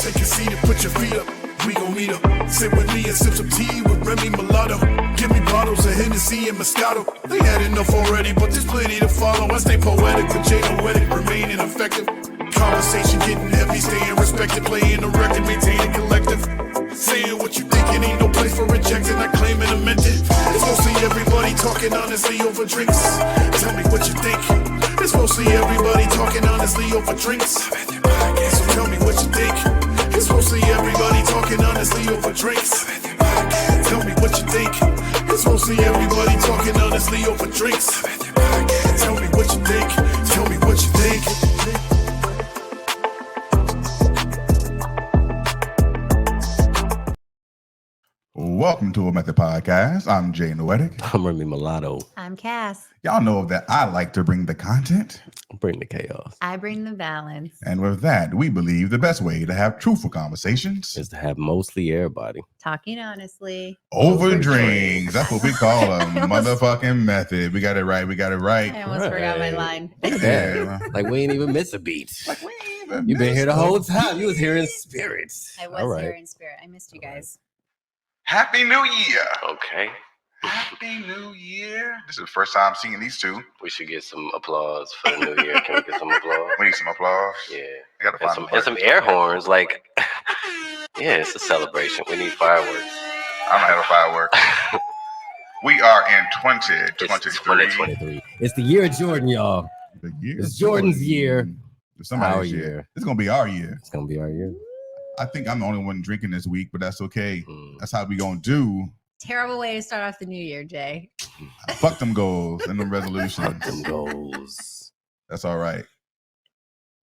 take a seat and put your feet up. We gon' meet up. Sit with me and sip some tea with Remy Mulatto. Give me bottles of Hennessy and Moscato. They had enough already, but there's plenty to follow. I stay poetic with Jay Noetic, remaining effective. Conversation getting heavy, staying respected. Playing the record, maintaining collective. Saying what you think, it ain't no place for rejection. I claim it, I meant it. It's mostly everybody talking honestly over drinks. Tell me what you think. It's mostly everybody talking honestly over drinks. So tell me what you think. It's mostly everybody talking honestly over drinks. Tell me what you think. It's mostly everybody talking honestly over drinks. Tell me what you think. Tell me what you think. Welcome to a Method Podcast. I'm Jay Noetic. I'm Remy Mulatto. I'm Cass. Y'all know that I like to bring the content. Bring the chaos. I bring the balance. And with that, we believe the best way to have truthful conversations is to have mostly everybody talking honestly over drinks. That's what we call a motherfucking method. We got it right. I almost forgot my line. Yeah. Like we ain't even miss a beat. Like we ain't even You've been here the missed whole it. time. You was here in spirit. I was here in spirit. I missed you guys. Happy New Year. Okay. Happy New Year. This is the first time seeing these two. We should get some applause for the new year. Can we get some applause? We need some applause. Yeah. I gotta find And some air horns. Like, yeah, it's a celebration. We need fireworks. I don't have a firework. We are in 2023. It's 2023. It's the year of Jordan, y'all. The year. It's Jordan's year. It's somebody's Our year. year. It's gonna be our year. It's gonna be our year. I think I'm the only one drinking this week, but that's okay. That's how we gonna do. Terrible way to start off the new year, Jay. Fuck them goals and them resolutions. Fuck them goals. That's all right.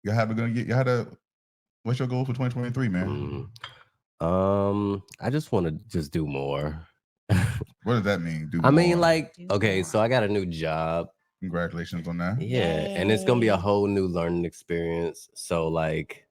You had what's your goal for 2023, man? I just want to just do more. What does that mean? I mean, like, okay, so I got a new job. Congratulations on that. Yeah, and it's gonna be a whole new learning experience. So like,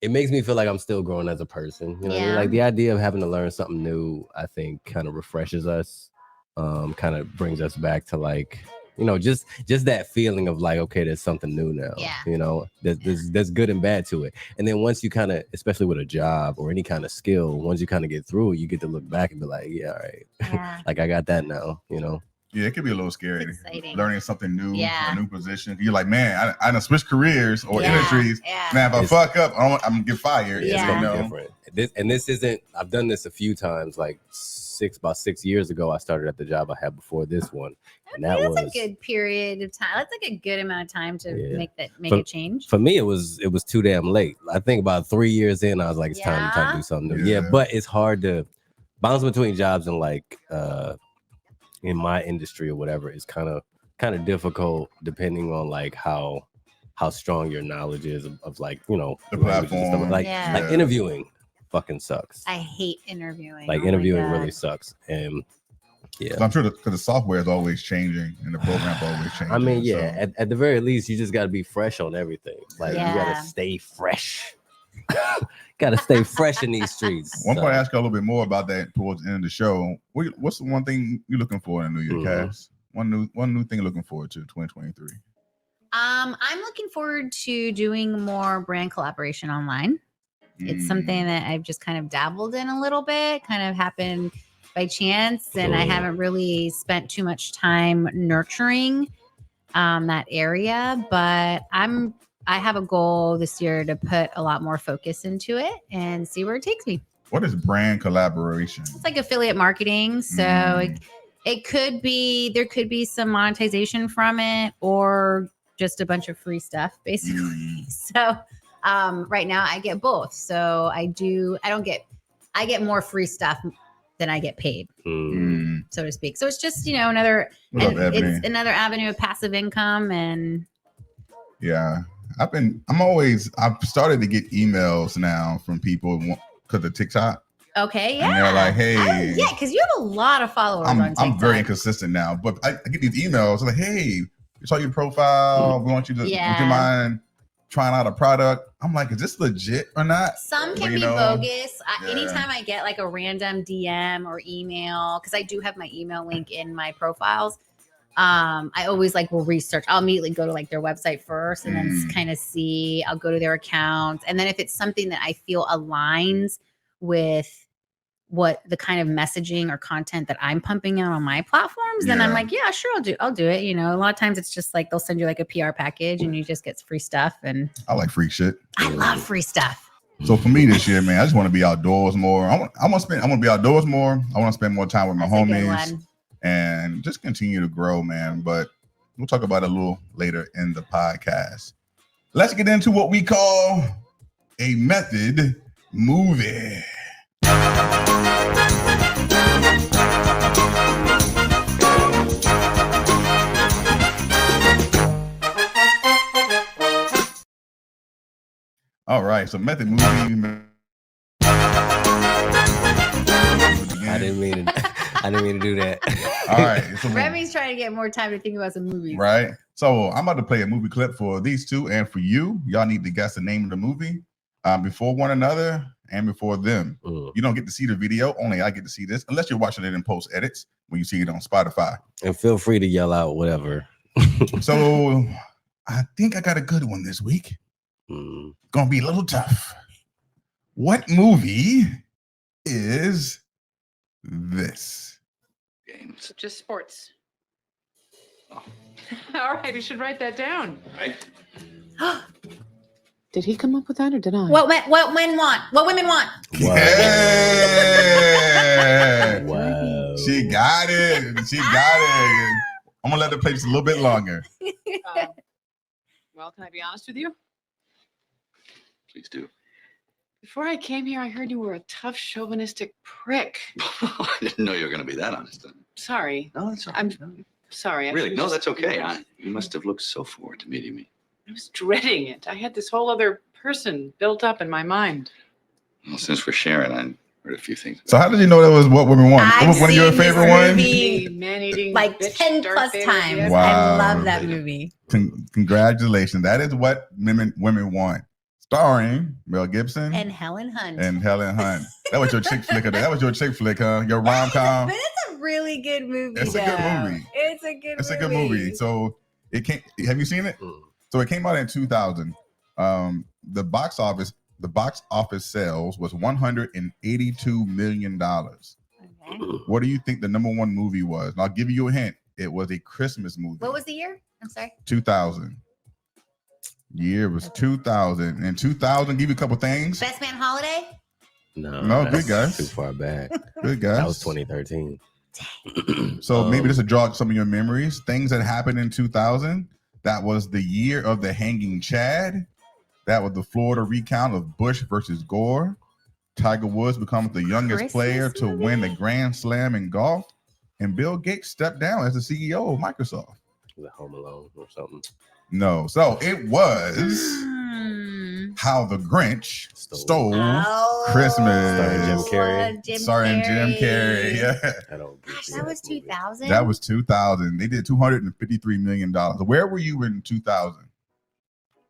it makes me feel like I'm still growing as a person. You know what I mean? Like the idea of having to learn something new, I think kind of refreshes us, kind of brings us back to like, you know, just that feeling of like, okay, there's something new now. Yeah. You know, there's good and bad to it. And then once you kind of, especially with a job or any kind of skill, once you kind of get through it, you get to look back and be like, yeah, all right. Yeah. Like I got that now, you know. Yeah, it could be a little scary. It's exciting. Learning something new, Yeah. a new position. You're like, man, I done switched carears or Yeah. industries. Yeah. Man, if I fuck up, I'm gonna get fired. Yeah. It's gonna You be know? different. This isn't. I've done this a few times. Like about 6 years ago, I started at the job I had before this one, and That's was a good period of time. That's like a good amount of time to Yeah. make a change. For me. It was too damn late. I think about 3 years in, I was like, it's time to do something new. Yeah. Yeah, but it's hard to bounce between jobs and like in my industry or whatever. It's kind of difficult depending on like how strong your knowledge is of like, you know, The languages and platform. stuff. Like Yeah. like interviewing fucking sucks. I hate interviewing. Like Oh my interviewing God. really sucks. And yeah. So I'm sure because the software is always changing and the program's always changing. I mean, yeah, so- at the very least, you just got to be fresh on everything. Like you got Yeah. to stay fresh. Got to stay fresh in these streets. One point I ask you a little bit more about that towards the end of the show. What's the one thing you're looking for in the New Year, Cass? One new thing you're looking forward to 2023. I'm looking forward to doing more brand collaboration online. It's something that I've just kind of dabbled in a little bit, kind of happened by chance, and I haven't really spent too much time nurturing that area. But I have a goal this year to put a lot more focus into it and see where it takes me. What is brand collaboration? It's like affiliate marketing, so it could be, there could be some monetization from it, or just a bunch of free stuff, basically. So right now I get both. So I get more free stuff than I get paid, so to speak. So it's just, you know, it's another avenue of passive income. And yeah, I've started to get emails now from people because of TikTok. okay, yeah. And they're like, hey, yeah, because you have a lot of followers on TikTok. I'm very inconsistent now, but I get these emails like, hey, we saw your profile. We want you to, would you mind trying out a product? I'm like, is this legit or not? Some can be bogus. Anytime I get like a random DM or email, because I do have my email link in my profiles, I always like will research. I'll immediately go to like their website first and then kind of see. I'll go to their accounts, and then if it's something that I feel aligns with what the kind of messaging or content that I'm pumping out on my platforms, then I'm like, yeah, sure, I'll do it. You know, a lot of times it's just like they'll send you like a PR package and you just get free stuff. And I like free shit. I love free stuff. So for me this year, man, I just want to be outdoors more. I want to be outdoors more. I want to spend more time with my homies and just continue to grow, man. But we'll talk about it a little later in the podcast. Let's get into what we call a method movie. All right, so method movie. I didn't mean to do that. All right, so Remy's trying to get more time to think about some movies. Right. So I'm about to play a movie clip for these two and for you. Y'all need to guess the name of the movie before one another and before them. You don't get to see the video. Only I get to see this, unless you're watching it in post edits when you see it on Spotify. And feel free to yell out whatever. So I think I got a good one this week. Gonna be a little tough. What movie is this? Games. Just sports. Oh. All right, you should write that down. Right. Did he come up with that or did I? What men want? What women want? Yeah. Wow. She got it. I'm gonna let it play just a little bit longer. Well, can I be honest with you? Please do. Before I came here, I heard you were a tough, chauvinistic prick. I didn't know you were going to be that honest. Sorry. No, that's okay. I'm sorry. Really? No, that's okay. You must have looked so forward to meeting me. I was dreading it. I had this whole other person built up in my mind. Well, since we're sharing, I heard a few things. So how did you know that was What Women Want? I've One of your seen this favorite ones? movie Man-eating like bitch 10 Darth plus Vader times. did. Wow. I love that movie. Congratulations. That is What Women Want. Starring Mel Gibson And Helen Hunt. That was your chick flick. That was your chick flick, huh? Your rom-com. But it's a really good movie. It's a good movie. It's a good movie. So it came. Have you seen it? So it came out in 2000. The box office sales was $182 million. Okay. What do you think the number one movie was? And I'll give you a hint. It was a Christmas movie. What was the year? I'm sorry. 2000. Year was 2000. And 2000, give you a couple things. Best Man Holiday? No, good guys. Too far back. Good guys. That was 2013. So maybe this will jog some of your memories. Things that happened in 2000. That was the year of the hanging Chad. That was the Florida recount of Bush versus Gore. Tiger Woods becomes the youngest player to win a Grand Slam in golf. And Bill Gates stepped down as the CEO of Microsoft. Was it Home Alone or something? No. So it was How the Grinch Stole Christmas. Starring Jim Carrey. Yeah. Gosh, that was 2000. That was 2000. They did $253 million. Where were you in 2000?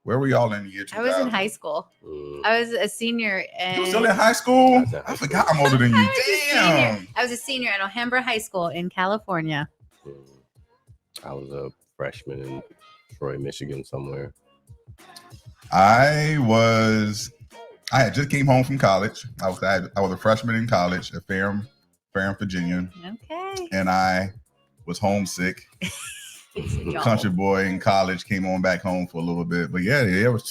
Where were y'all in the year 2000? I was in high school. I was a senior. And you were still in high school? I forgot I'm older than you. Damn. I was a senior at Alhambra High School in California. I was a freshman in Troy, Michigan somewhere. I had just came home from college. I was a freshman in college at Ferrum, Virginia. Okay. And I was homesick. Country boy in college, came on back home for a little bit. But yeah, it was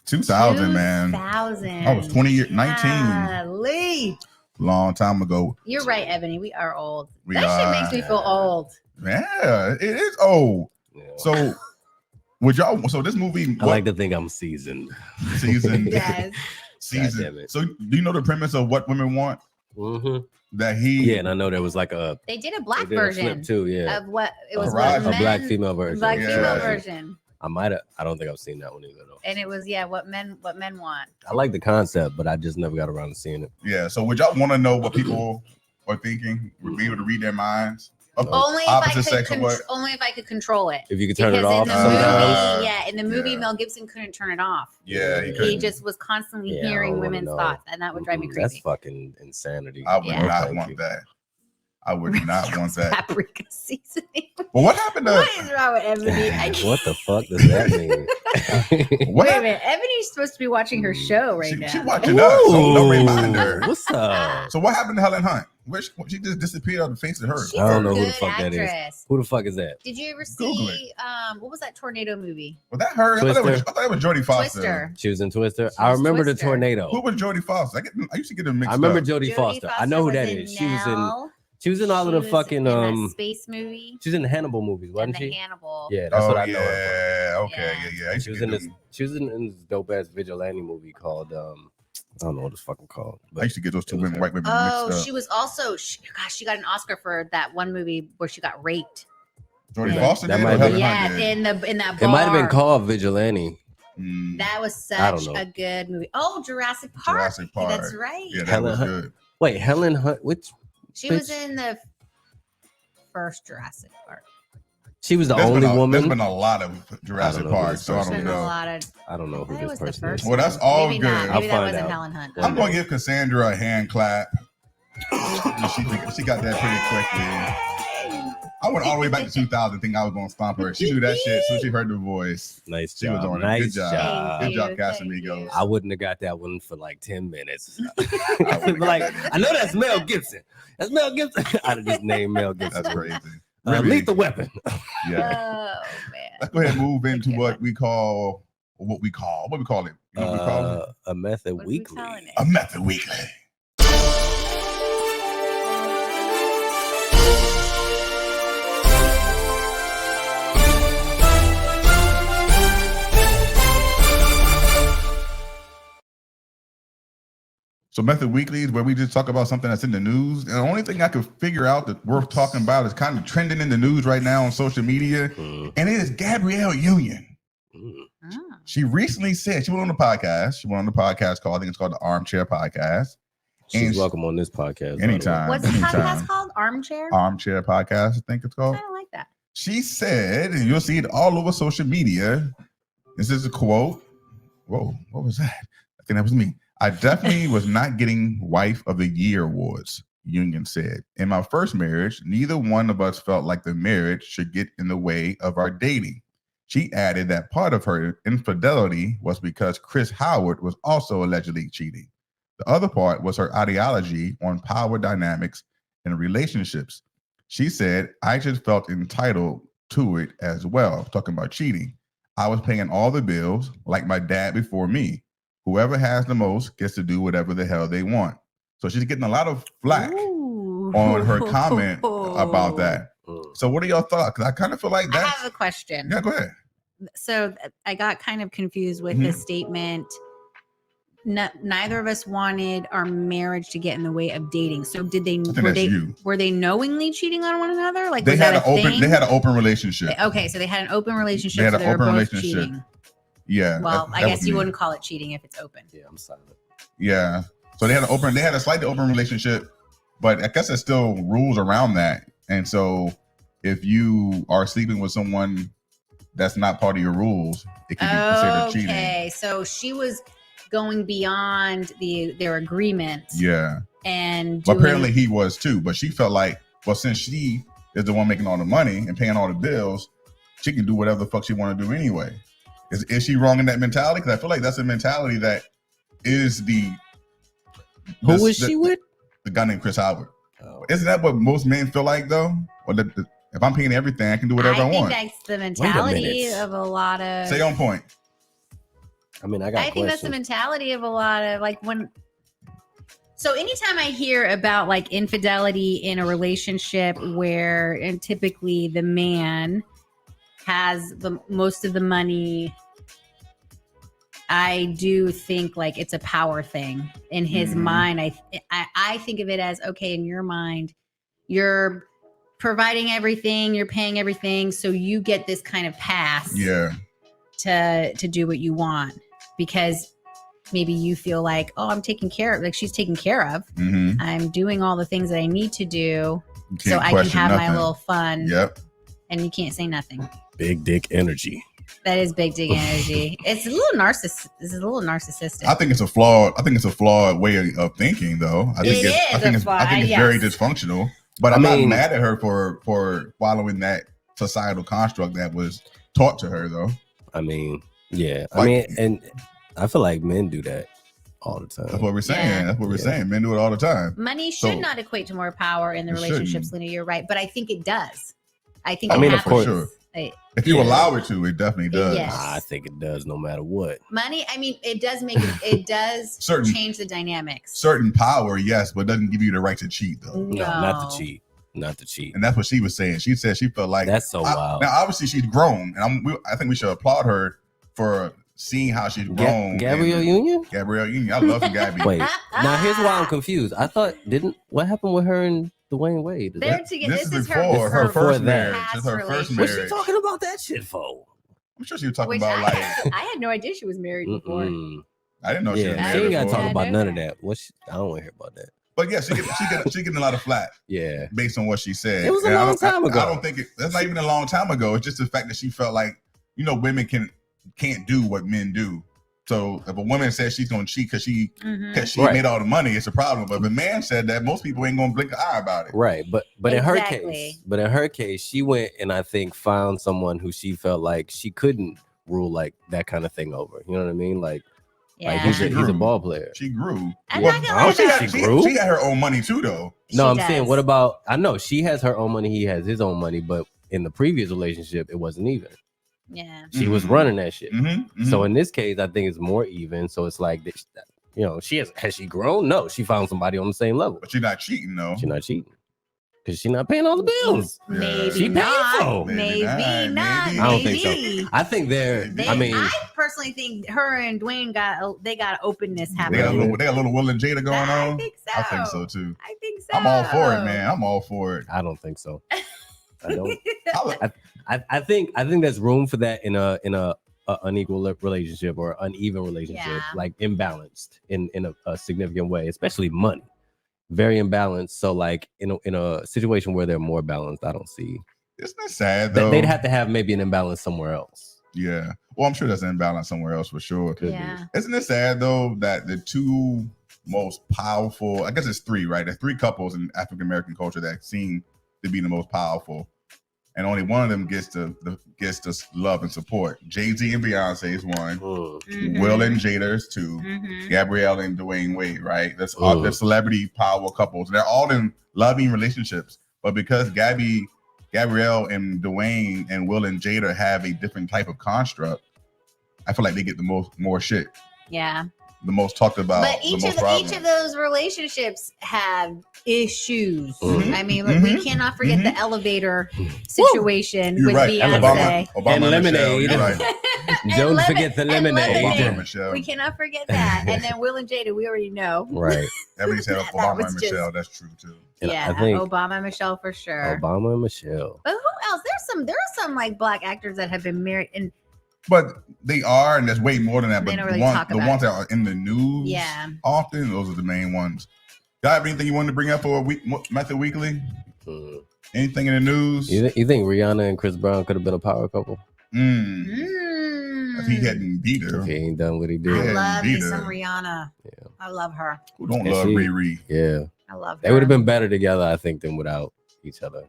2000, man. 2000. I was 19. Golly. Long time ago. You're right, Ebony. We are old. Shit makes me feel old. Yeah, it is old. Yeah. So this movie, I like to think I'm seasoned. Yes. Seasoned. So do you know the premise of What Women Want? Yeah, and I know there was like they did a black version too, yeah. of what it was. A black female version. Black female version. I don't think I've seen that one either though. And it was what men want. I like the concept, but I just never got around to seeing it. Yeah. So would y'all want to know what people are thinking? Would be able to read their minds? Only if I could control it. If you could turn it off in the movie, Mel Gibson couldn't turn it off. Yeah, he just was constantly hearing women's thoughts, and that would drive me crazy. That's fucking insanity. I would not want that. I would not want that. Paprika seasoning. Well, what happened to? What is wrong with Ebony? What the fuck does that mean? What Wait a happened? minute. Ebony's supposed to be watching her show right now. She watching us, so no reminder. What's up? So what happened to Helen Hunt? She just disappeared on the face of her. She's I don't know a who the good fuck that is. actress. Who the fuck is that? Did you ever Google see what was that tornado movie? Was that her? I thought it was Jodie Foster. Twister. She was in Twister. She I was remember the Twister. tornado. Who was Jodie Foster? I used to get them mixed I remember up. Jodie Foster. I know who that is. She was in. She was in all of the fucking that space movie. She was in the Hannibal movies, wasn't and she? Hannibal. Yeah, that's what I know her Yeah, okay, yeah. I used She to was get in this. them- She was in this dope ass vigilante movie called I don't know what it's fucking called. I used to get those two it was women, her. white women Oh, mixed she up. was also. She got an Oscar for that one movie where she got raped. Jodie Yeah, Foster that did. might Or have Helen been- Hunt Yeah, did? in that bar. It might have been called Vigilante. Mm, That was I don't such know. a good movie. Oh, Jurassic Park. Jurassic Park. That's right. Yeah, that Helen was Hunt. good. Wait, Helen Hunt. Which She was bitch. in the first Jurassic Park. she was the There's only been woman. There's been a lot of Jurassic know who Park, this so I person don't There's been a know. lot of. I don't know I who thought it this was the person first is. Well, that's one. all Maybe good. Not. I'll Maybe that find wasn't out. Helen Hunt. I'm gonna give Cassandra a hand clap. she got that pretty quickly. I went all the way back to 2000, think I was gonna stomp her. She knew that shit, so she heard the voice. Nice She was job. on it. Nice Good job. job. Good job, Thank Casamigos. you. I wouldn't have got that one for like 10 minutes. wouldn't have like, got that. I know that's Mel Gibson. That's Mel Gibson. I'd have just named Mel Gibson. That's crazy. Lethal Weapon. Yeah. Oh man. Let's go ahead and move into Okay. what we call it. You know what we call it? A Method What are we Weekly. calling it? A Method Weekly. So Method Weekly is where we just talk about something that's in the news. And the only thing I could figure out that's worth talking about is kind of trending in the news right now on social media, Mm, and it is Gabrielle Union. mm. Oh. She recently said she went on the podcast. She went on the podcast called, I think it's called the Armchair Podcast. She's And- welcome on this podcast. by the way. Anytime. What's the Anytime. podcast called? Armchair. Armchair Podcast, I think it's I called. don't like that. She said, and you'll see it all over social media. This is a quote. Whoa, what was that? I think that was me. I definitely was not getting Wife of the Year awards, Union said. In my first marriage, neither one of us felt like the marriage should get in the way of our dating. She added that part of her infidelity was because Chris Howard was also allegedly cheating. The other part was her ideology on power dynamics and relationships. She said, I just felt entitled to it as well, talking about cheating. I was paying all the bills like my dad before me. Whoever has the most gets to do whatever the hell they want. So she's getting a lot of flack Ooh. on her comment about that. Mm. So what are your thoughts? Because I kind of feel like I that's... have a question. Yeah, go ahead. So I got kind of confused with the statement. Neither of us wanted our marriage to get in the way of dating. So did they? think that's you. Were they knowingly cheating on one another? Like They was had that an a open. thing? They had an open relationship. Okay, so they had an open relationship. They had so an they were open both relationship. cheating. Yeah. Well, that I was guess you me. wouldn't call it cheating if it's open. Yeah, I'm silent. Yeah. So they had a slightly open relationship, but I guess there's still rules around that. And so if you are sleeping with someone that's not part of your rules, it can be considered cheating. Okay, so she was going beyond their agreement. Yeah. And But doing, apparently he was too. But she felt like, well, since she is the one making all the money and paying all the bills, she can do whatever the fuck she want to do anyway. Is she wrong in that mentality? Because I feel like that's a mentality that is Who was she with? The guy named Chris Howard. Oh. Isn't that what most men feel like though? Or if I'm paying everything, I can do whatever I think want. that's the mentality minute. of a lot of. Stay on point. I mean, I got I think that's the questions. mentality of a lot of like when. So anytime I hear about like infidelity in a relationship where and typically the man has the most of the money, I do think like it's a power thing in his Mhm. mind. I think of it as okay, in your mind, you're providing everything, you're paying everything, so you get this kind of pass Yeah. to do what you want because maybe you feel like, oh, I'm taken care of, like she's taken care of. Mm-hmm. I'm doing all the things that I need to do You so can't I can question have nothing. my little fun. Yep. And you can't say nothing. Big dick energy. That is big dig energy. It's a little narcissistic. This is a little narcissistic. I think it's a flawed way of thinking, though. I think It is I think a it's flaw, very yes. dysfunctional. But I'm not mad at her for following that societal construct that was taught to her, though. I mean, yeah. I mean, and I feel like men do that all the time. That's what we're saying. Yeah. That's what we're saying. Men do it all the time. Money should not equate to more power in the relationships, Lena. You're right. But I think it does. I think it happens. Of course. Sure. If you allow it to, it definitely does. Yes. I think it does no matter what. Money, I mean, it does make it does change the dynamics. Certain power, yes, but it doesn't give you the right to cheat, though. No, not to cheat. Not to cheat. And that's what she was saying. She said she felt like that's so wild. Now, obviously, she's grown, and I think we should applaud her for seeing how she's grown. Gabrielle Union? Gabrielle Union. I love Gabby. Wait, now here's why I'm confused. I thought what happened with her and Dwayne Wade? They're together. This is before her first marriage. This is her first marriage. What's she talking about that shit for? I'm sure she was talking about like. I had no idea she was married before. I didn't know she was married. She ain't got to talk about none of that. I don't want to hear about that. But yeah, she getting a lot of flack. Yeah, based on what she said. It was a long time ago. I don't think that's not even a long time ago. It's just the fact that she felt like women can't do what men do. So if a woman says she's gonna cheat because she made all the money, it's a problem. But if a man said that, most people ain't gonna blink an eye about it. Right. But exactly. in her case, she went and I think found someone who she felt like she couldn't rule like that kind of thing over. You know what I mean? Like he's a ball player. She grew. She grew. She got her own money too, though. No, I'm saying, what about? I know she has her own money. He has his own money, but in the previous relationship, it wasn't even. Yeah, she was running that shit. So in this case, I think it's more even. So it's like, has she grown? No, she found somebody on the same level. But she's not cheating, though. She's not cheating. Because she's not paying all the bills. Maybe she not. Maybe not. I don't think so. I think I personally think her and Dwayne got openness They happening. got a little Will and Jada going on. I think so. I think so too. I think so. I'm all for it, man. I'm all for it. I don't think so. I don't. I think there's room for that in a unequal relationship or uneven relationship, like imbalanced in a significant way, especially money. Very imbalanced. So like in a situation where they're more balanced, I don't see. Isn't that sad though? They'd have to have maybe an imbalance somewhere else. Yeah. Well, I'm sure there's an imbalance somewhere else for sure. Yeah. Isn't it sad though that the two most powerful, I guess it's three, right? There's three couples in African American culture that seem to be the most powerful, and only one of them gets the love and support. Jay-Z and Beyonce is one. Will and Jada is two. Gabrielle and Dwayne Wade, right? That's all the celebrity power couples. They're all in loving relationships, but because Gabrielle and Dwayne and Will and Jada have a different type of construct, I feel like they get the more shit. Yeah. The most talked about. But each of those relationships have issues. I mean, we cannot forget the elevator situation with Beyonce. Obama and lemonade. Right. Don't forget the lemonade. Obama, Michelle. We cannot forget that. And then Will and Jada, we already know. Right. Everybody said Obama and Michelle. That's true too. And yeah, I think Obama and Michelle for sure. Obama and Michelle. But who else? There are some like black actors that have been married and. But they are, and there's way more than that. But really the ones that are in the news, often those are the main ones. Do you have anything you wanted to bring up for Method Weekly? Anything in the news? You think Rihanna and Chris Brown could have been a power couple? If he hadn't beat her, if he ain't done what he did. I love me some Rihanna. Yeah. I love her. Who don't love Riri? Yeah, I love her. They would have been better together, I think, than without each other.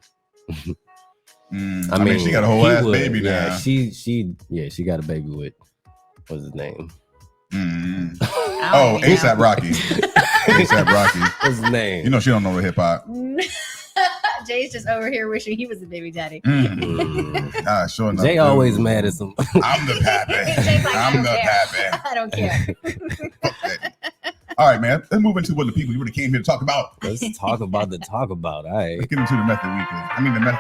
I mean, she got a whole ass baby now. She got a baby with what's his name? ASAP Rocky. ASAP Rocky. What's his name? You know she don't know the hip hop. Jay's just over here wishing he was the baby daddy. Sure enough. Jay always mad at some. I'm the pappy. I'm the pappy. I don't care. All right, man. Let's move into what the people really came here to talk about. Let's talk about the talk about. All right. Let's get into the Method Weekly. I mean the Method.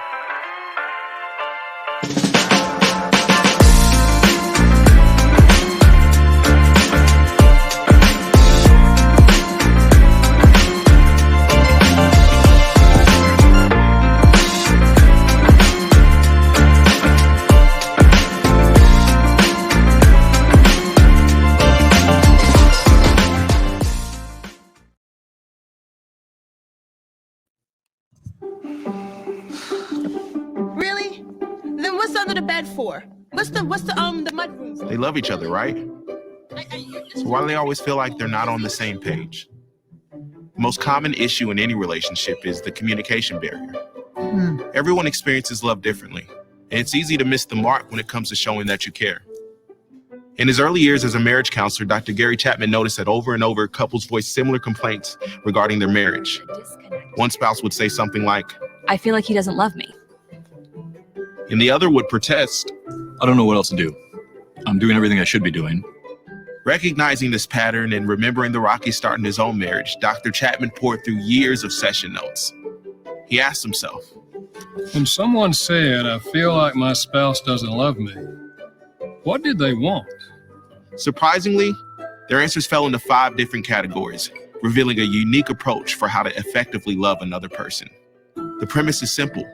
For? What's the mud room for? They love each other, right? So why do they always feel like they're not on the same page? The most common issue in any relationship is the communication barrier. Everyone experiences love differently, and it's easy to miss the mark when it comes to showing that you care. In his early years as a marriage counselor, Dr. Gary Chapman noticed that over and over, couples voiced similar complaints regarding their marriage. One spouse would say something like, I feel like he doesn't love me. And the other would protest, I don't know what else to do. I'm doing everything I should be doing. Recognizing this pattern and remembering the rocky start in his own marriage, Dr. Chapman poured through years of session notes. He asked himself, when someone said, I feel like my spouse doesn't love me, what did they want? Surprisingly, their answers fell into 5 different categories, revealing a unique approach for how to effectively love another person. The premise is simple.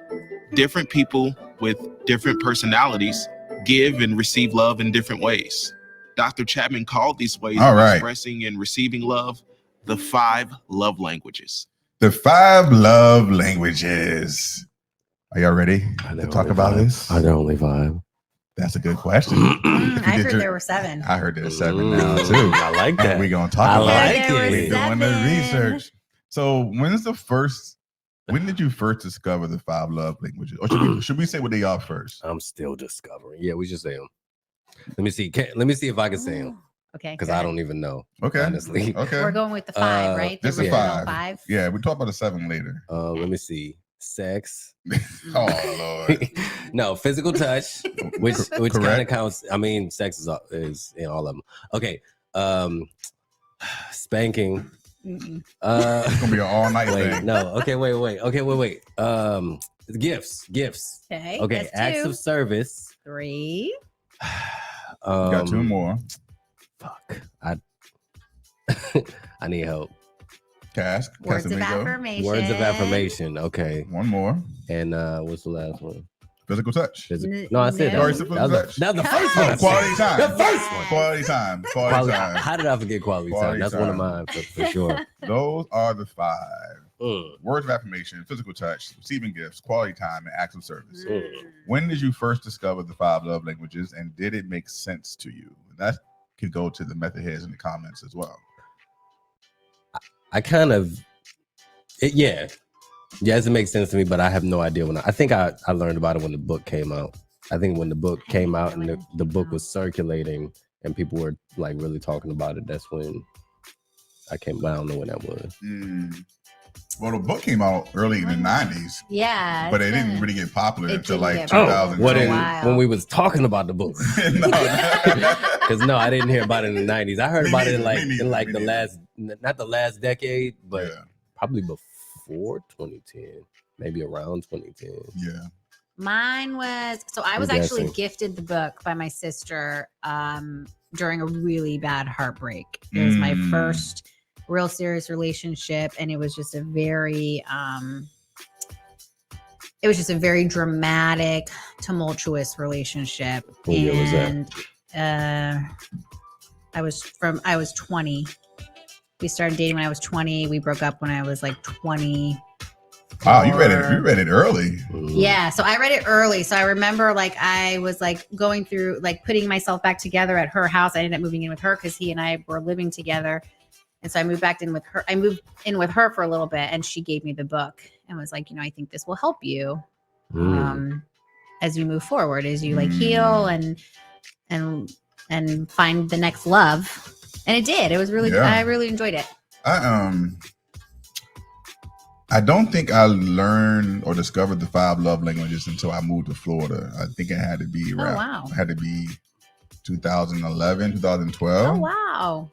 Different people with different personalities give and receive love in different ways. Dr. Chapman called these ways of expressing and receiving love the 5 love languages. The 5 love languages. Are y'all ready to talk about this? Are there only 5? That's a good question. I heard there were 7. I heard there's 7 now too. I like that. We're gonna talk about it. We're doing the research. So when did you first discover the 5 love languages? Or should we say what they are first? I'm still discovering. Yeah, we should say them. Let me see. Let me see if I can say them. Okay. Because I don't even know. Okay. Honestly. Okay. We're going with the 5, right? This is 5. Yeah, we talk about the 7 later. Let me see. Sex. Oh Lord. No, physical touch, which kind of counts. I mean, sex is in all of them. Okay. Spanking. It's gonna be an all-night thing. No. Okay. Wait. Okay. Wait. Gifts. Okay. Okay. Acts of service. 3. Got 2 more. Fuck. I need help. Words of affirmation. Words of affirmation. Okay. 1 more. And what's the last one? Physical touch. No, I said that was the first one. Quality time. The first one. Quality time. How did I forget quality time? That's one of mine for sure. Those are the 5. Words of affirmation, physical touch, receiving gifts, quality time, and acts of service. When did you first discover the 5 love languages, and did it make sense to you? That could go to the method heads in the comments as well. I kind of, yes, it makes sense to me, but I have no idea when. I think I learned about it when the book came out. I think when the book came out and the book was circulating and people were like really talking about it, that's when I came. But I don't know when that was. Well, the book came out early in the 90s. Yeah. But it didn't really get popular until like 2000. When we was talking about the book. Because I didn't hear about it in the 90s. I heard about it in the last, not the last decade, but probably before 2010, maybe around 2010. Yeah. Mine was, I was actually gifted the book by my sister during a really bad heartbreak. It was my first real serious relationship, and it was just a very dramatic, tumultuous relationship. What year was that? I was 20. We started dating when I was 20. We broke up when I was like 20. Wow, you read it early. Yeah, so I read it early. So I remember like I was like going through like putting myself back together at her house. I ended up moving in with her because he and I were living together. And so I moved back in with her. I moved in with her for a little bit, and she gave me the book and was like, I think this will help you as you move forward, as you like heal and find the next love. And it did. It was really, I really enjoyed it. I don't think I learned or discovered the 5 love languages until I moved to Florida. I think it had to be around. It had to be 2011, 2012. Oh wow.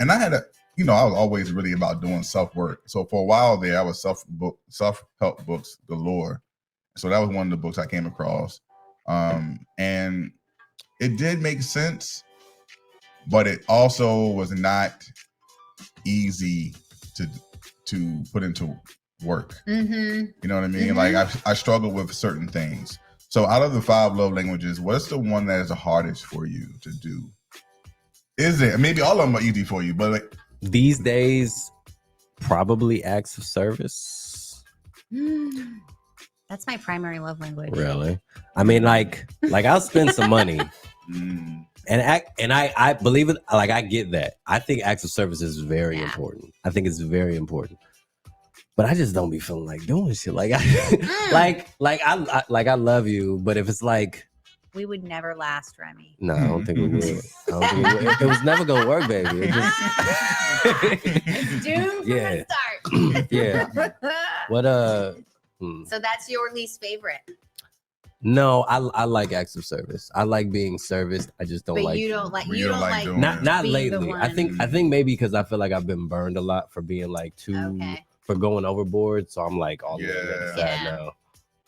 And I had I was always really about doing self-work. So for a while there, I was self-help books galore. So that was one of the books I came across. And it did make sense, but it also was not easy to put into work. You know what I mean? Like I struggle with certain things. So out of the 5 love languages, what's the one that is the hardest for you to do? Is it? Maybe all of them are easy for you, but like these days, probably acts of service. That's my primary love language. Really? I mean, like I'll spend some money, And I believe it. Like I get that. I think acts of service is very important. I think it's very important. But I just don't be feeling like doing shit. Like I love you, but if it's like we would never last, Remy. No, I don't think we would. It was never gonna work, baby. It just it's doomed from the start. Yeah. What So that's your least favorite. No, I like acts of service. I like being serviced. I just don't but like. But you don't like not lately. I think maybe because I feel like I've been burned a lot for being like for going overboard. So I'm like all the way to the side now.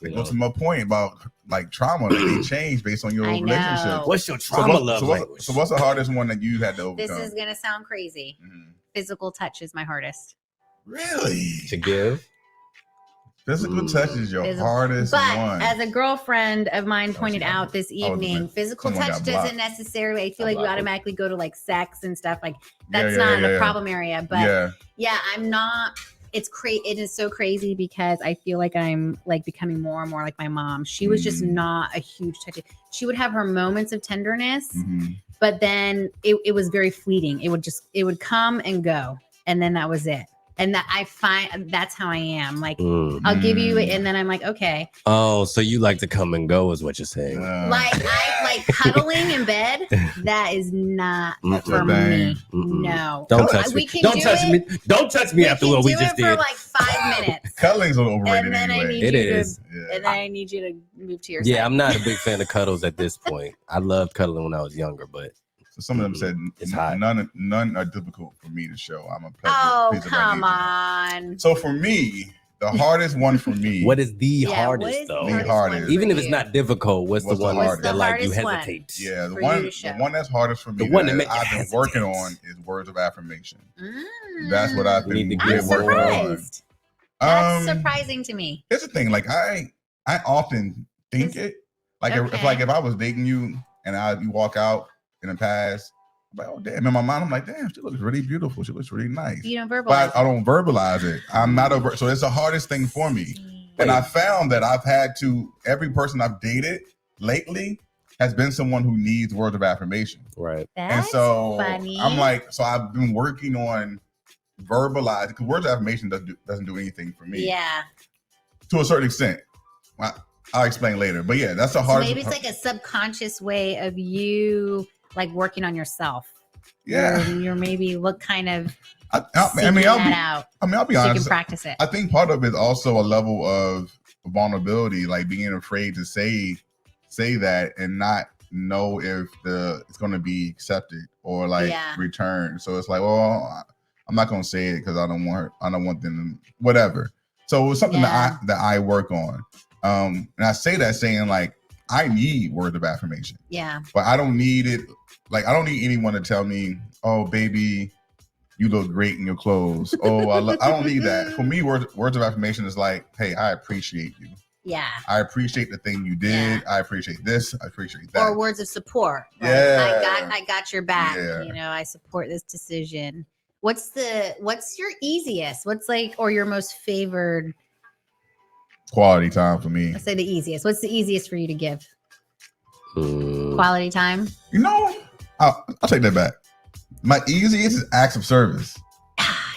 It goes to my point about like trauma that they change based on your relationship. What's your trauma love language? So what's the hardest one that you had to overcome? This is gonna sound crazy. Physical touch is my hardest. Really? To give? Physical touch is your hardest one. But as a girlfriend of mine pointed out this evening, physical touch doesn't necessarily, I feel like we automatically go to like sex and stuff. Like that's not a problem area. But I'm not. It is so crazy because I feel like I'm like becoming more and more like my mom. She was just not a huge touch. She would have her moments of tenderness, but then it was very fleeting. It would come and go, and then that was it. And that I find that's how I am. Like I'll give you it, and then I'm like, okay. Oh, so you like to come and go, is what you're saying? Like I like cuddling in bed. That is not for me. No, don't touch me. Don't touch me. Don't touch me after what we just did. For like 5 minutes. Cuddling's a little overrated. And then anyway. it is. And then I need you to move to your side. Yeah, I'm not a big fan of cuddles at this point. I loved cuddling when I was younger, but. Some of them said it's none are difficult for me to show. I'm a pleasure. Oh, come on. So for me, the hardest one for me. What is the hardest though? The hardest. Even if it's not difficult, what's the one that like you hesitate? Yeah, the one that's hardest for me. The one that I've been working on is words of affirmation. That's what I've been working on. That's surprising to me. Here's the thing, like I often think it. Like if I was dating you and you walk out in the past, I'm like, oh damn! In my mind, I'm like, damn, she looks really beautiful. She looks really nice. You don't verbalize. But I don't verbalize it. I'm not over. So it's the hardest thing for me. And I found that I've had to. Every person I've dated lately has been someone who needs words of affirmation. Right. And so I'm like, so I've been working on verbalizing because words of affirmation doesn't do anything for me. Yeah. To a certain extent. I'll explain later. But yeah, that's the hardest. So maybe it's like a subconscious way of you. Like working on yourself. Yeah. You're maybe what kind of I'll be honest. So you can practice it. I think part of it is also a level of vulnerability, like being afraid to say that and not know if it's going to be accepted or like returned. So it's like, well, I'm not going to say it because I don't want them to, whatever. So it's something that I work on. And I say that saying like, I need words of affirmation. Yeah. But I don't need it. Like, I don't need anyone to tell me, oh, baby, you look great in your clothes. Oh, I don't need that. For me, words of affirmation is like, hey, I appreciate you. Yeah. I appreciate the thing you did. I appreciate this. I appreciate that. Or words of support. Like, yeah. I got your back. Yeah. You know, I support this decision. What's your easiest? What's like, or your most favored? Quality time for me. Let's say the easiest. What's the easiest for you to give? Quality time? You know, I'll take that back. My easiest is acts of service.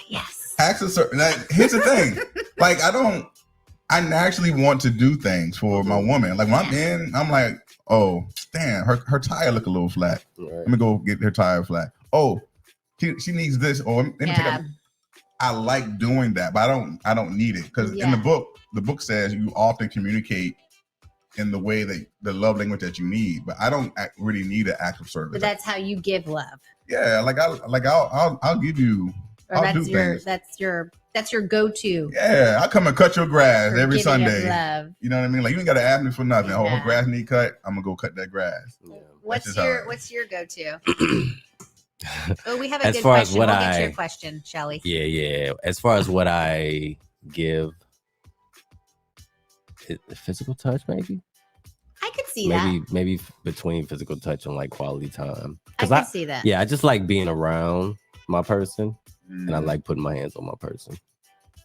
Yes. Acts of service. Like, here's the thing. Like, I naturally want to do things for my woman. Like, when I'm in, I'm like, oh, damn, her tire look a little flat. Right. Let me go get her tire flat. Oh, she needs this. Or let me take a, I like doing that, but I don't need it. Because in the book says you often communicate in the way that the love language that you need, but I don't really need an act of service. But that's how you give love. Yeah, I'll give you. Or that's your go-to. Yeah, I come and cut your grass every Sunday. Love. You know what I mean? Like, you ain't gotta ask me for nothing. Yeah. Oh, her grass need cut. I'm gonna go cut that grass. Yeah. What's your go-to? Oh, we have a good question. We'll get to your question, Shelly. Yeah. As far as what I give, physical touch, maybe. I could see that. Maybe between physical touch and like quality time. I can see that. Yeah, I just like being around my person, and I like putting my hands on my person.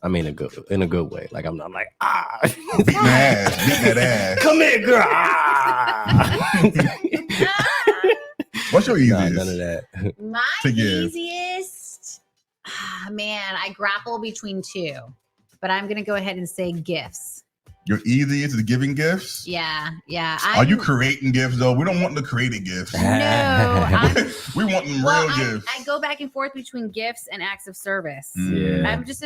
I mean, in a good way. Like I'm not like beating that ass. Come here, girl. What's your easiest? None of that. My To give. easiest, man, I grapple between two, but I'm gonna go ahead and say gifts. Your easiest is giving gifts? Yeah. Are you creating gifts though? We don't want the created gifts. No, we want them well, real gifts. I go back and forth between gifts and acts of service. Yeah. I'm just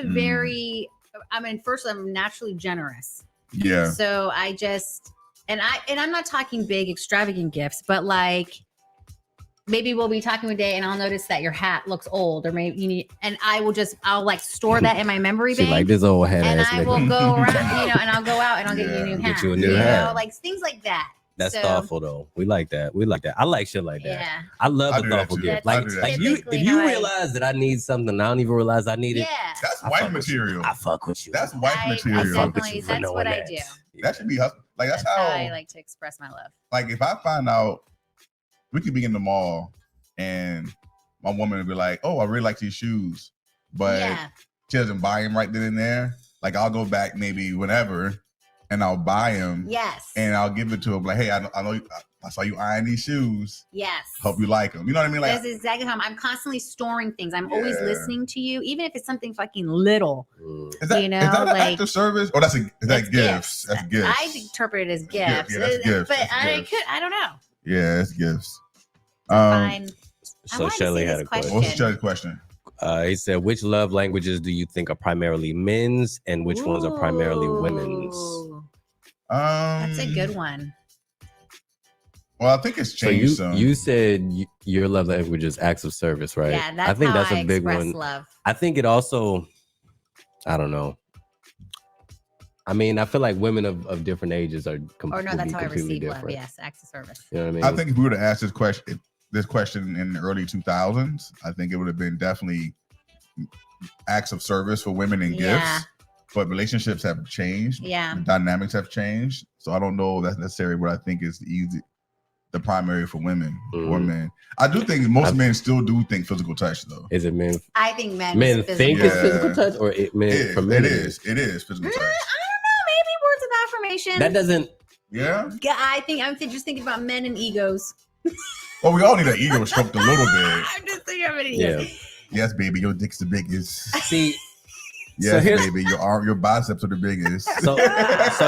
first I'm naturally generous. Yeah. So I just and I'm not talking big extravagant gifts, but like maybe we'll be talking one day and I'll notice that your hat looks old, or maybe you need, and I'll like store that in my memory bank. Like this old hat, and ass I nigga. will go around, and I'll go out and I'll get you a new hat. Get you a new hat. Like things like that. That's thoughtful though. We like that. I like shit like that. Yeah. I love I a do that thoughtful too. gift. I Like do that if too. you realize that I need something, I don't even realize I need it. Yeah. That's wife material. I fuck with you. That's wife material. That's what I do. That should be like that's how I like to express my love. Like if I find out we could be in the mall and my woman would be like, "Oh, I really like these shoes," but she doesn't buy them right then and there. Like I'll go back maybe whenever, and I'll buy them. Yes. And I'll give it to her. Like, hey, I know I saw you eyeing these shoes. Yes. Hope you like them. You know what I mean? Like that's exactly how I'm constantly storing things. I'm always listening to you, even if it's something fucking little. Is that, you know, is that an like act of service? Or that's gifts. That's gifts. I interpret it as gifts. Yeah, that's gifts. But That's gifts. I don't know. Yeah, it's gifts. Fine. So Shelly had a question. What's Shelly's question? He said, which love languages do you think are primarily men's and which ones are primarily women's? That's a good one. Well, I think it's changed some. You said your love language is acts of service, right? Yeah, that's I think how that's I a big express one. love. I think it also, I don't know. I mean, I feel like women of different ages are That's how I receive different. love. Yes, acts of service. You know what I mean? I think if we were to ask this question in the early 2000s, I think it would have been definitely acts of service for women and gifts. But relationships have changed. Yeah. The dynamics have changed. So I don't know if that's necessarily what I think is the primary for women or men. I do think most men still do think physical touch though. Is it men? I think men think it's physical touch, or men for men? It is physical touch. I don't know. Maybe words of affirmation. That doesn't. Yeah. I think I'm just thinking about men and egos. Well, we all need an ego stroked a little bit. I'm just thinking about egos. Yes, baby, your dick's the biggest. See. Yes, baby, your biceps are the biggest. So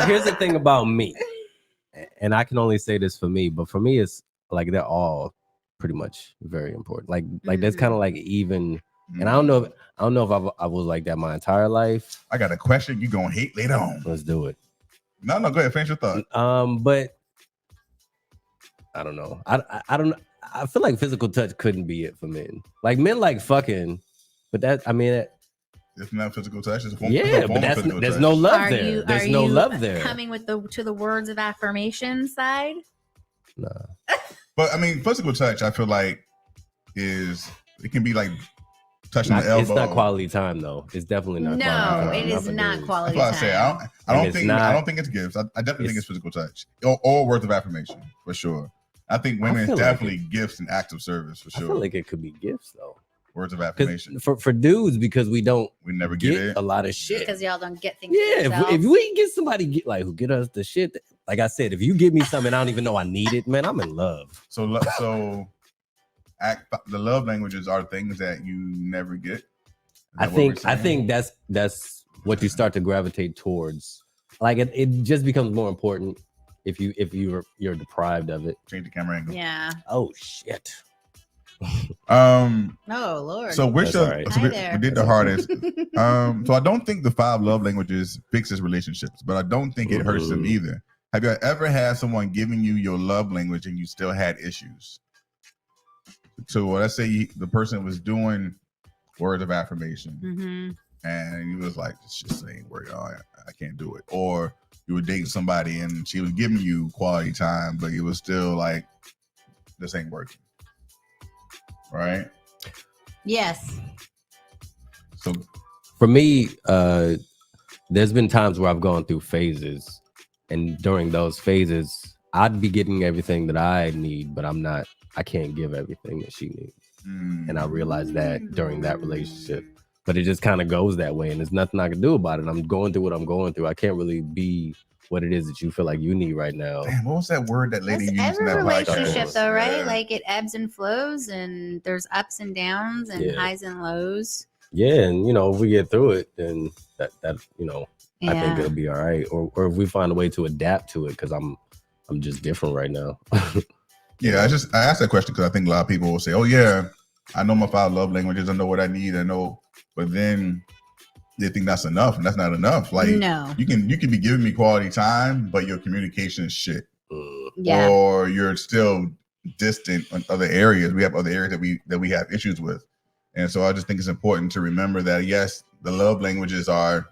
here's the thing about me, and I can only say this for me, but for me, it's like they're all pretty much very important. Like that's kind of like even, and I don't know if I was like that my entire life. I got a question you gonna hate later on. Let's do it. No, go ahead, finish your thought. But I don't know. I don't. I feel like physical touch couldn't be it for men. Like men like fucking, but it's not physical touch. It's a form, but there's no love there. There's no love there. Coming to the words of affirmation side. Nah. But I mean, physical touch, I feel like it can be like touching the elbow. It's not quality time though. It's definitely not. No, it is not quality time. That's what I say. I don't think it's gifts. I definitely think it's physical touch or words of affirmation for sure. I think women definitely gifts and acts of service for sure. I feel like it could be gifts though. Words of affirmation for dudes because we never get it. A lot of shit because y'all don't get things. Yeah, if we get somebody who get us the shit, like I said, if you give me something I don't even know I need it, man, I'm in love. So the love languages are things that you never get. I think that's what you start to gravitate towards. Like it just becomes more important if you're deprived of it. Change the camera angle. Yeah. Oh shit. Oh Lord. So we did the hardest. So I don't think the 5 love languages fixes relationships, but I don't think it hurts them either. Have you ever had someone giving you your love language and you still had issues? So let's say the person was doing words of affirmation, and he was like, "This just ain't working. I can't do it." Or you were dating somebody and she was giving you quality time, but it was still like, "This ain't working." Right? Yes. So for me, there's been times where I've gone through phases, and during those phases, I'd be getting everything that I need, but I can't give everything that she needs. And I realized that during that relationship. but it just kind of goes that way, and there's nothing I can do about it. I'm going through what I'm going through. I can't really be what it is that you feel like you need right now. Damn, what was that word that lady used? Every in that relationship, podcast? though, right? Like it ebbs and flows, and there's ups and downs, and highs and lows. Yeah, and if we get through it, then that I think it'll be all right. Or if we find a way to adapt to it, because I'm just different right now. Yeah, I asked that question because I think a lot of people will say, "Oh yeah, I know my 5 love languages. I know what I need. I know," but then they think that's enough, and that's not enough. Like, no, you can be giving me quality time, but your communication is shit, yeah, or you're still distant on other areas. We have other areas that we have issues with, and so I just think it's important to remember that yes, the love languages are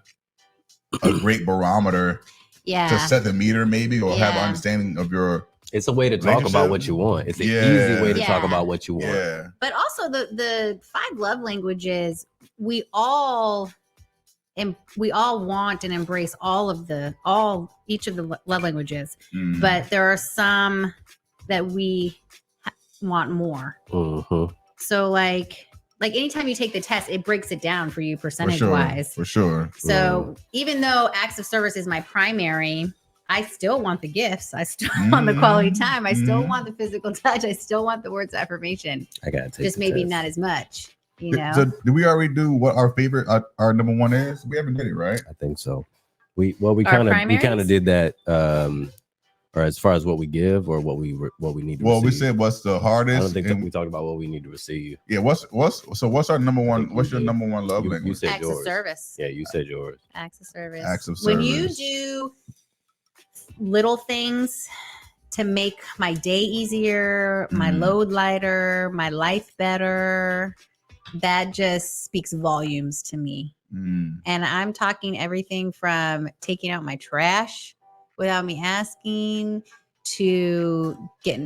a great barometer to set the meter, maybe, or have an understanding of your. It's a way to talk about what you want. It's an easy way to talk about what you want. Yeah. But also the 5 love languages, we all want and embrace each of the love languages. Mm. But there are some that we want more. Mm-hmm. So like anytime you take the test, it breaks it down for you percentage wise. For sure. So even though acts of service is my primary, I still want the gifts. I still want the quality time. I still want the physical touch. I still want the words of affirmation. I gotta take just maybe not as much. So did we already do what our favorite, our number one is? We haven't did it, right? I think so. We kind of did that. Or as far as what we give or what we need to receive. We said what's the hardest. I don't think that we talked about what we need to receive. Yeah, what's our number one? What's your number one love language? You said acts yours. of service. Yeah, you said yours. Acts of service. Acts of service. When you do little things to make my day easier, my load lighter, my life better, that just speaks volumes to me. And I'm talking everything from taking out my trash without me asking to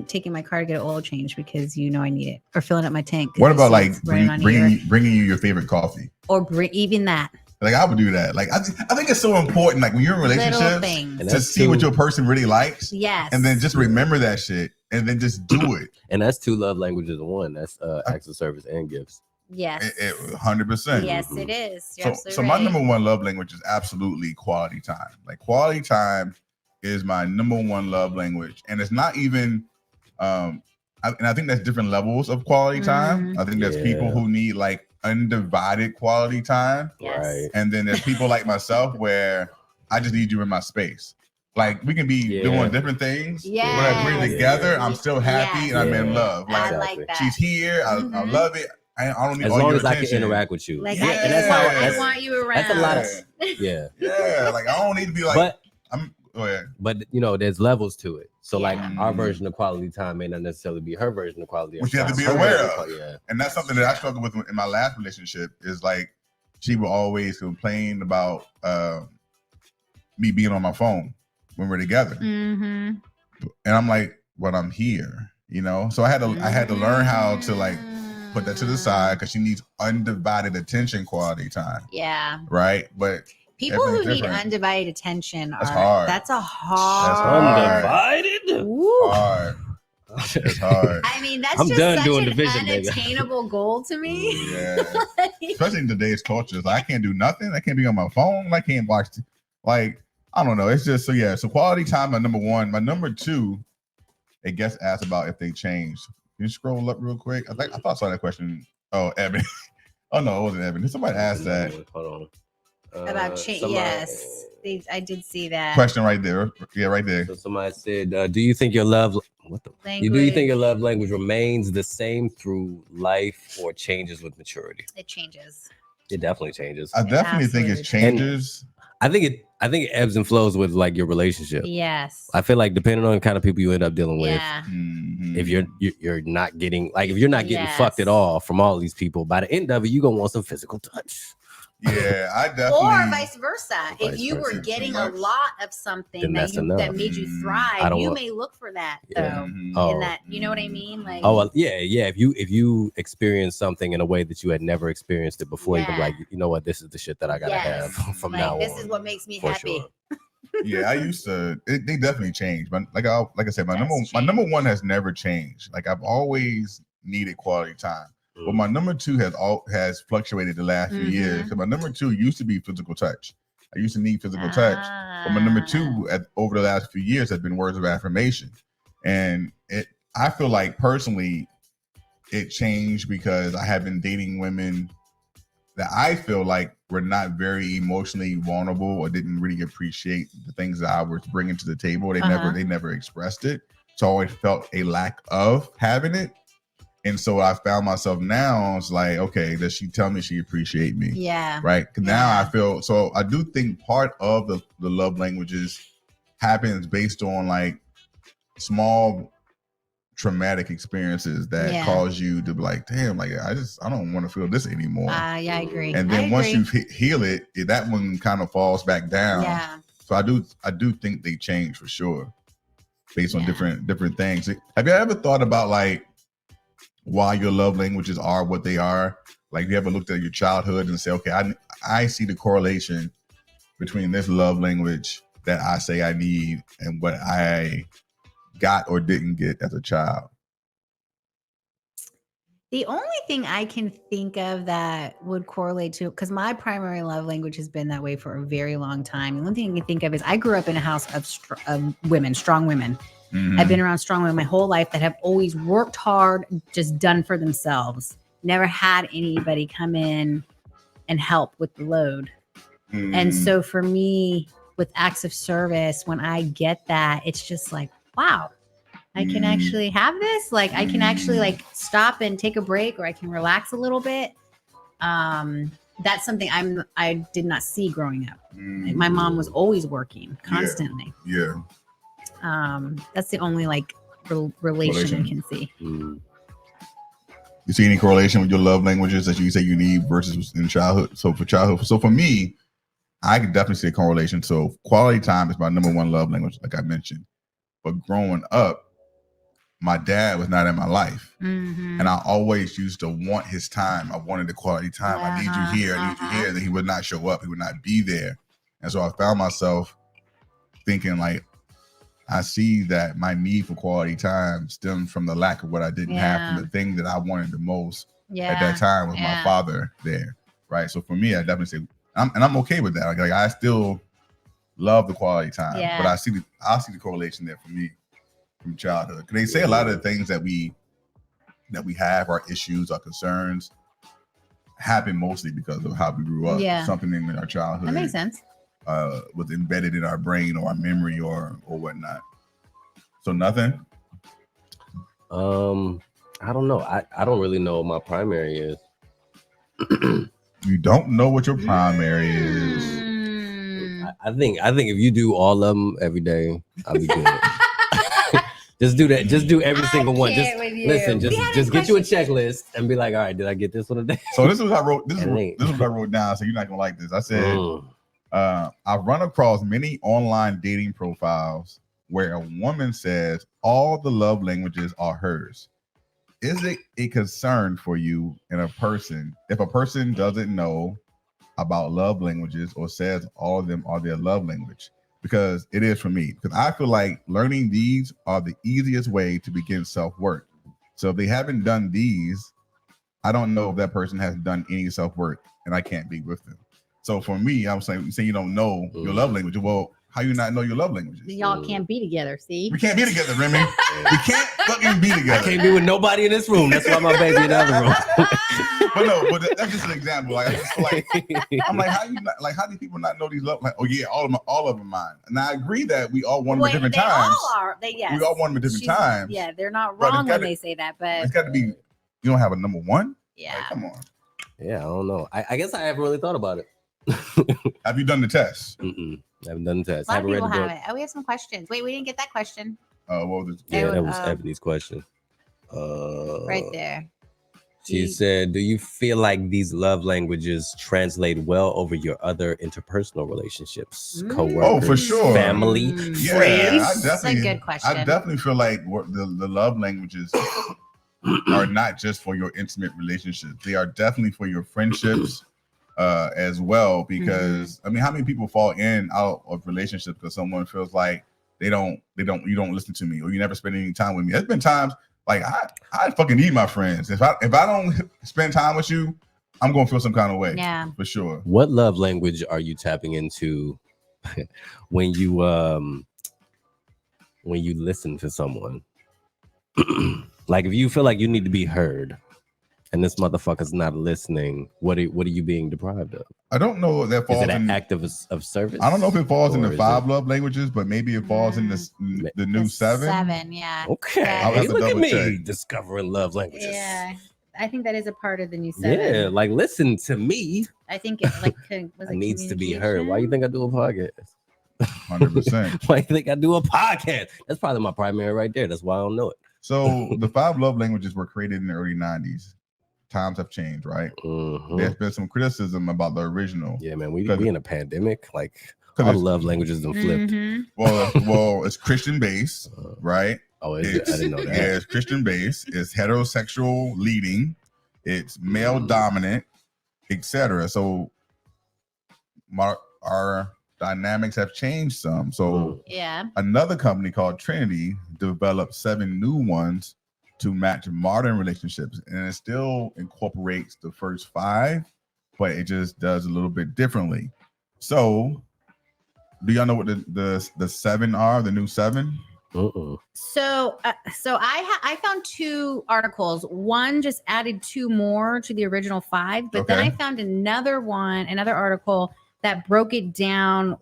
taking my car to get an oil change because I need it, or filling up my tank. What about like bringing you your favorite coffee, or even that? Like I would do that. Like I think it's so important. Like when you're in relationships, to see what your person really likes. Yes. And then just remember that shit, and then just do it. And that's 2 love languages in one. That's acts of service and gifts. Yes. 100%. Yes, it is. So my number one love language is absolutely quality time. Like quality time is my number one love language, and it's not even. And I think that's different levels of quality time. I think there's people who need like undivided quality time, right? And then there's people like myself where I just need you in my space. Like we can be doing different things, but if we're together, I'm still happy and I'm in love. Like, I like that. She's here, I love it. I don't need as all long your as attention. I can interact with you. Like and that's how I want you around. That's a lot of yeah. Like I don't need to be like. But there's levels to it. So like our version of quality time may not necessarily be her version of quality time. Which you have to be aware of. And that's something that I struggled with in my last relationship. Is like she would always complain about me being on my phone when we're together. And I'm like, "But I'm here," So I had to learn how to like put that to the side because she needs undivided attention, quality time. Yeah. Right, but. People who need undivided attention that's hard. That's a hard. Undivided? Hard. It's hard. I mean, that's I'm just done such doing an division, unattainable goal to me. Yeah. Especially in today's culture. Like, I can't do nothing. I can't be on my phone. I can't watch. Like, I don't know. It's just, so quality time, my number one. My number two, a guest asked about if they changed. Can you scroll up real quick? I thought I saw that question. Oh, Evan. Oh, no, it wasn't Evan. Somebody asked that. Hold on. About change, yes, I did see that question right there. Yeah, right there. So somebody said, "Do you think your love language? Do you think your love language remains the same through life or changes with maturity?" It changes. It definitely changes. I definitely think it changes. And I think it ebbs and flows with like your relationship. Yes. I feel like depending on the kind of people you end up dealing with, if you're not getting fucked at all from all these people, by the end of it, you're gonna want some physical touch. Yeah, I definitely. Or vice versa. If you were getting a lot of something that made you thrive, you may look for that though. In that, you know what I mean? Like, If you experience something in a way that you had never experienced it before, you can be like, you know what, this is the shit that I gotta have from now on. This is what makes me happy. Sure. Yeah, I used to. They definitely changed, but like I said, my number one has never changed. Like I've always needed quality time. But my number 2 has fluctuated the last few years. So my number 2 used to be physical touch. I used to need physical touch. But my number 2 over the last few years has been words of affirmation. And I feel like personally it changed because I have been dating women that I feel like were not very emotionally vulnerable or didn't really appreciate the things that I was bringing to the table. They never expressed it. So I always felt a lack of having it. And so I found myself now, it's like, okay, does she tell me she appreciate me? Yeah. Right? Because now I feel, so I do think part of the love languages happens based on like small traumatic experiences that cause you to be like, damn, like I don't want to feel this anymore. Yeah, I agree. And then once you heal it, that one kind of falls back down. Yeah. So I do think they change for sure based on different things. Have you ever thought about like why your love languages are what they are? Like you ever looked at your childhood and say, okay, I see the correlation between this love language that I say I need and what I got or didn't get as a child? The only thing I can think of that would correlate to, because my primary love language has been that way for a very long time. The only thing I can think of is I grew up in a house of women, strong women. I've been around strong women my whole life that have always worked hard, just done for themselves. Never had anybody come in and help with the load. And so for me, with acts of service, when I get that, it's just like, wow, I can actually have this. Like I can actually like stop and take a break, or I can relax a little bit. That's something I did not see growing up. My mom was always working constantly. Yeah. That's the only like relation I can see. You see any correlation with your love languages that you say you need versus in childhood? So for me, I could definitely see a correlation. So quality time is my number 1 love language, like I mentioned. But growing up, my dad was not in my life. And I always used to want his time. I wanted the quality time. I need you here. I need you here. And then he would not show up. He would not be there. And so I found myself thinking like, I see that my need for quality time stems from the lack of what I didn't have, from the thing that I wanted the most at that time was my father there. Right. So for me, I definitely say, I'm okay with that. Like I still love the quality time, but I see the correlation there for me from childhood. Because they say a lot of the things that we have, our issues, our concerns, happen mostly because of how we grew up. Something in our childhood. That makes sense. Was embedded in our brain or our memory or whatnot. So nothing. I don't know. I don't really know what my primary is. You don't know what your primary is. I think if you do all of them every day, I'll be good. Just do that. Just do every single one. Just listen. Just get you a checklist and be like, all right, did I get this one today? So this is what I wrote. This is what I wrote down. So you're not gonna like this. I said, I've run across many online dating profiles where a woman says all the love languages are hers. Is it a concern for you if a person doesn't know about love languages or says all of them are their love language? Because it is for me. Because I feel like learning these are the easiest way to begin self-work. So if they haven't done these, I don't know if that person has done any self-work and I can't be with them. So for me, I was saying, you say you don't know your love language. Well, how you not know your love languages? Y'all can't be together, see? We can't be together, Remy. We can't fucking be together. I can't be with nobody in this room. That's why my baby in the other room. but that's just an example. Like, I'm like, how do people not know these love? Like, oh yeah, all of them mine. And I agree that we all want them at different times. We all want them at different times. Yeah, they're not wrong when they say that, but it's got to be. You don't have a number 1. Yeah, like, come on. Yeah, I don't know. I guess I haven't really thought about it. Have you done the test? I haven't done the test. A lot of people have it. Oh, we have some questions. Wait, we didn't get that question. What was it? Yeah, that was Ebony's question. Right there. She said, do you feel like these love languages translate well over your other interpersonal relationships? Co-workers, oh, for sure. Family, friends? That's a good question. I definitely feel like the love languages are not just for your intimate relationships. They are definitely for your friendships as well. Because I mean, how many people fall out of relationships because someone feels like you don't listen to me or you never spend any time with me? There's been times Like I fucking need my friends. If I don't spend time with you, I'm gonna feel some kind of way. Yeah, for sure. What love language are you tapping into when you listen to someone? Like if you feel like you need to be heard and this motherfucker's not listening, what are you being deprived of? I don't know if that falls is it an in act of service. I don't know if it falls in the Or is 5 it- love languages, but maybe it falls in the new 7. 7, yeah. Okay, I'll have to look at double me check. discovering love languages. Yeah, I think that is a part of the new 7. Yeah, like listen to me. I think it's like was It it needs to be heard. Why you think I do a podcast? 100%. Why you think I do a podcast? That's probably my primary right there. That's why I don't know it. So the 5 love languages were created in the early 90s. Times have changed, right? There's been some criticism about the original. Yeah, man, we in a pandemic. Like all the love languages done flipped. Well, it's Christian based, right? Oh, is it? I didn't know that. Yeah, it's Christian based. It's heterosexual leading. It's male dominant, etc. So our dynamics have changed some. So yeah, another company called Trinity developed 7 new ones to match modern relationships, and it still incorporates the first 5, but it just does a little bit differently. So do y'all know what the 7 are, the new 7? So I found 2 articles. One just added 2 more to the original 5, but then I found another article that broke it down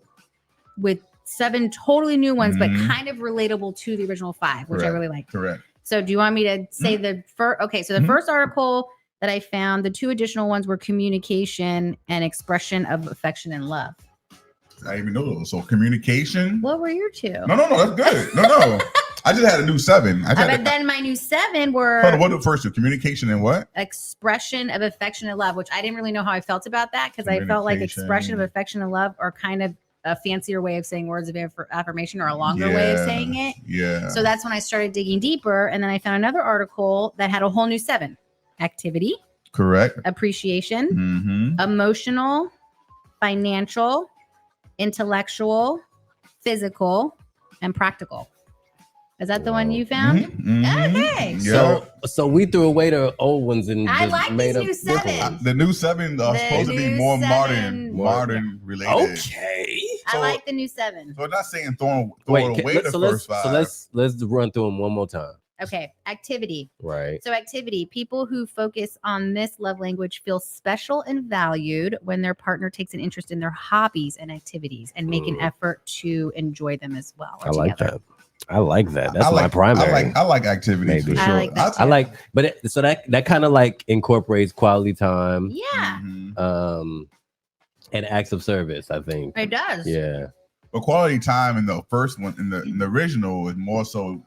with 7 totally new ones, but kind of relatable to the original 5, which I really like. Correct. So do you want me to say the first? Okay, so the first article that I found, the 2 additional ones were communication and expression of affection and love. I didn't even know those. So communication. What were your 2? No, that's good. No. I just had a new 7. But then my new 7 were hold on, what the first 2? Communication and what? Expression of affection and love, which I didn't really know how I felt about that because I felt like expression of affection and love are kind of a fancier way of saying words of affirmation or a longer way of saying it. Yeah. So that's when I started digging deeper. And then I found another article that had a whole new 7: activity, correct, appreciation, emotional, financial, intellectual, physical, and practical. Is that the one you found? Okay. So we threw away the old ones and I just like made these up new 7. The new 7 are supposed to be more 7. modern related. Okay. I like the new 7. So I'm not saying throw away the first 5. So let's run through them one more time. Okay, activity. Right. So activity, people who focus on this love language feel special and valued when their partner takes an interest in their hobbies and activities and make an effort to enjoy them as well. I like that. I like that. That's my primary. I like activities for sure. I like that too. I like, so that kind of like incorporates quality time. Yeah. And acts of service, I think. It does. Yeah. But quality time in the first one, in the original, is more so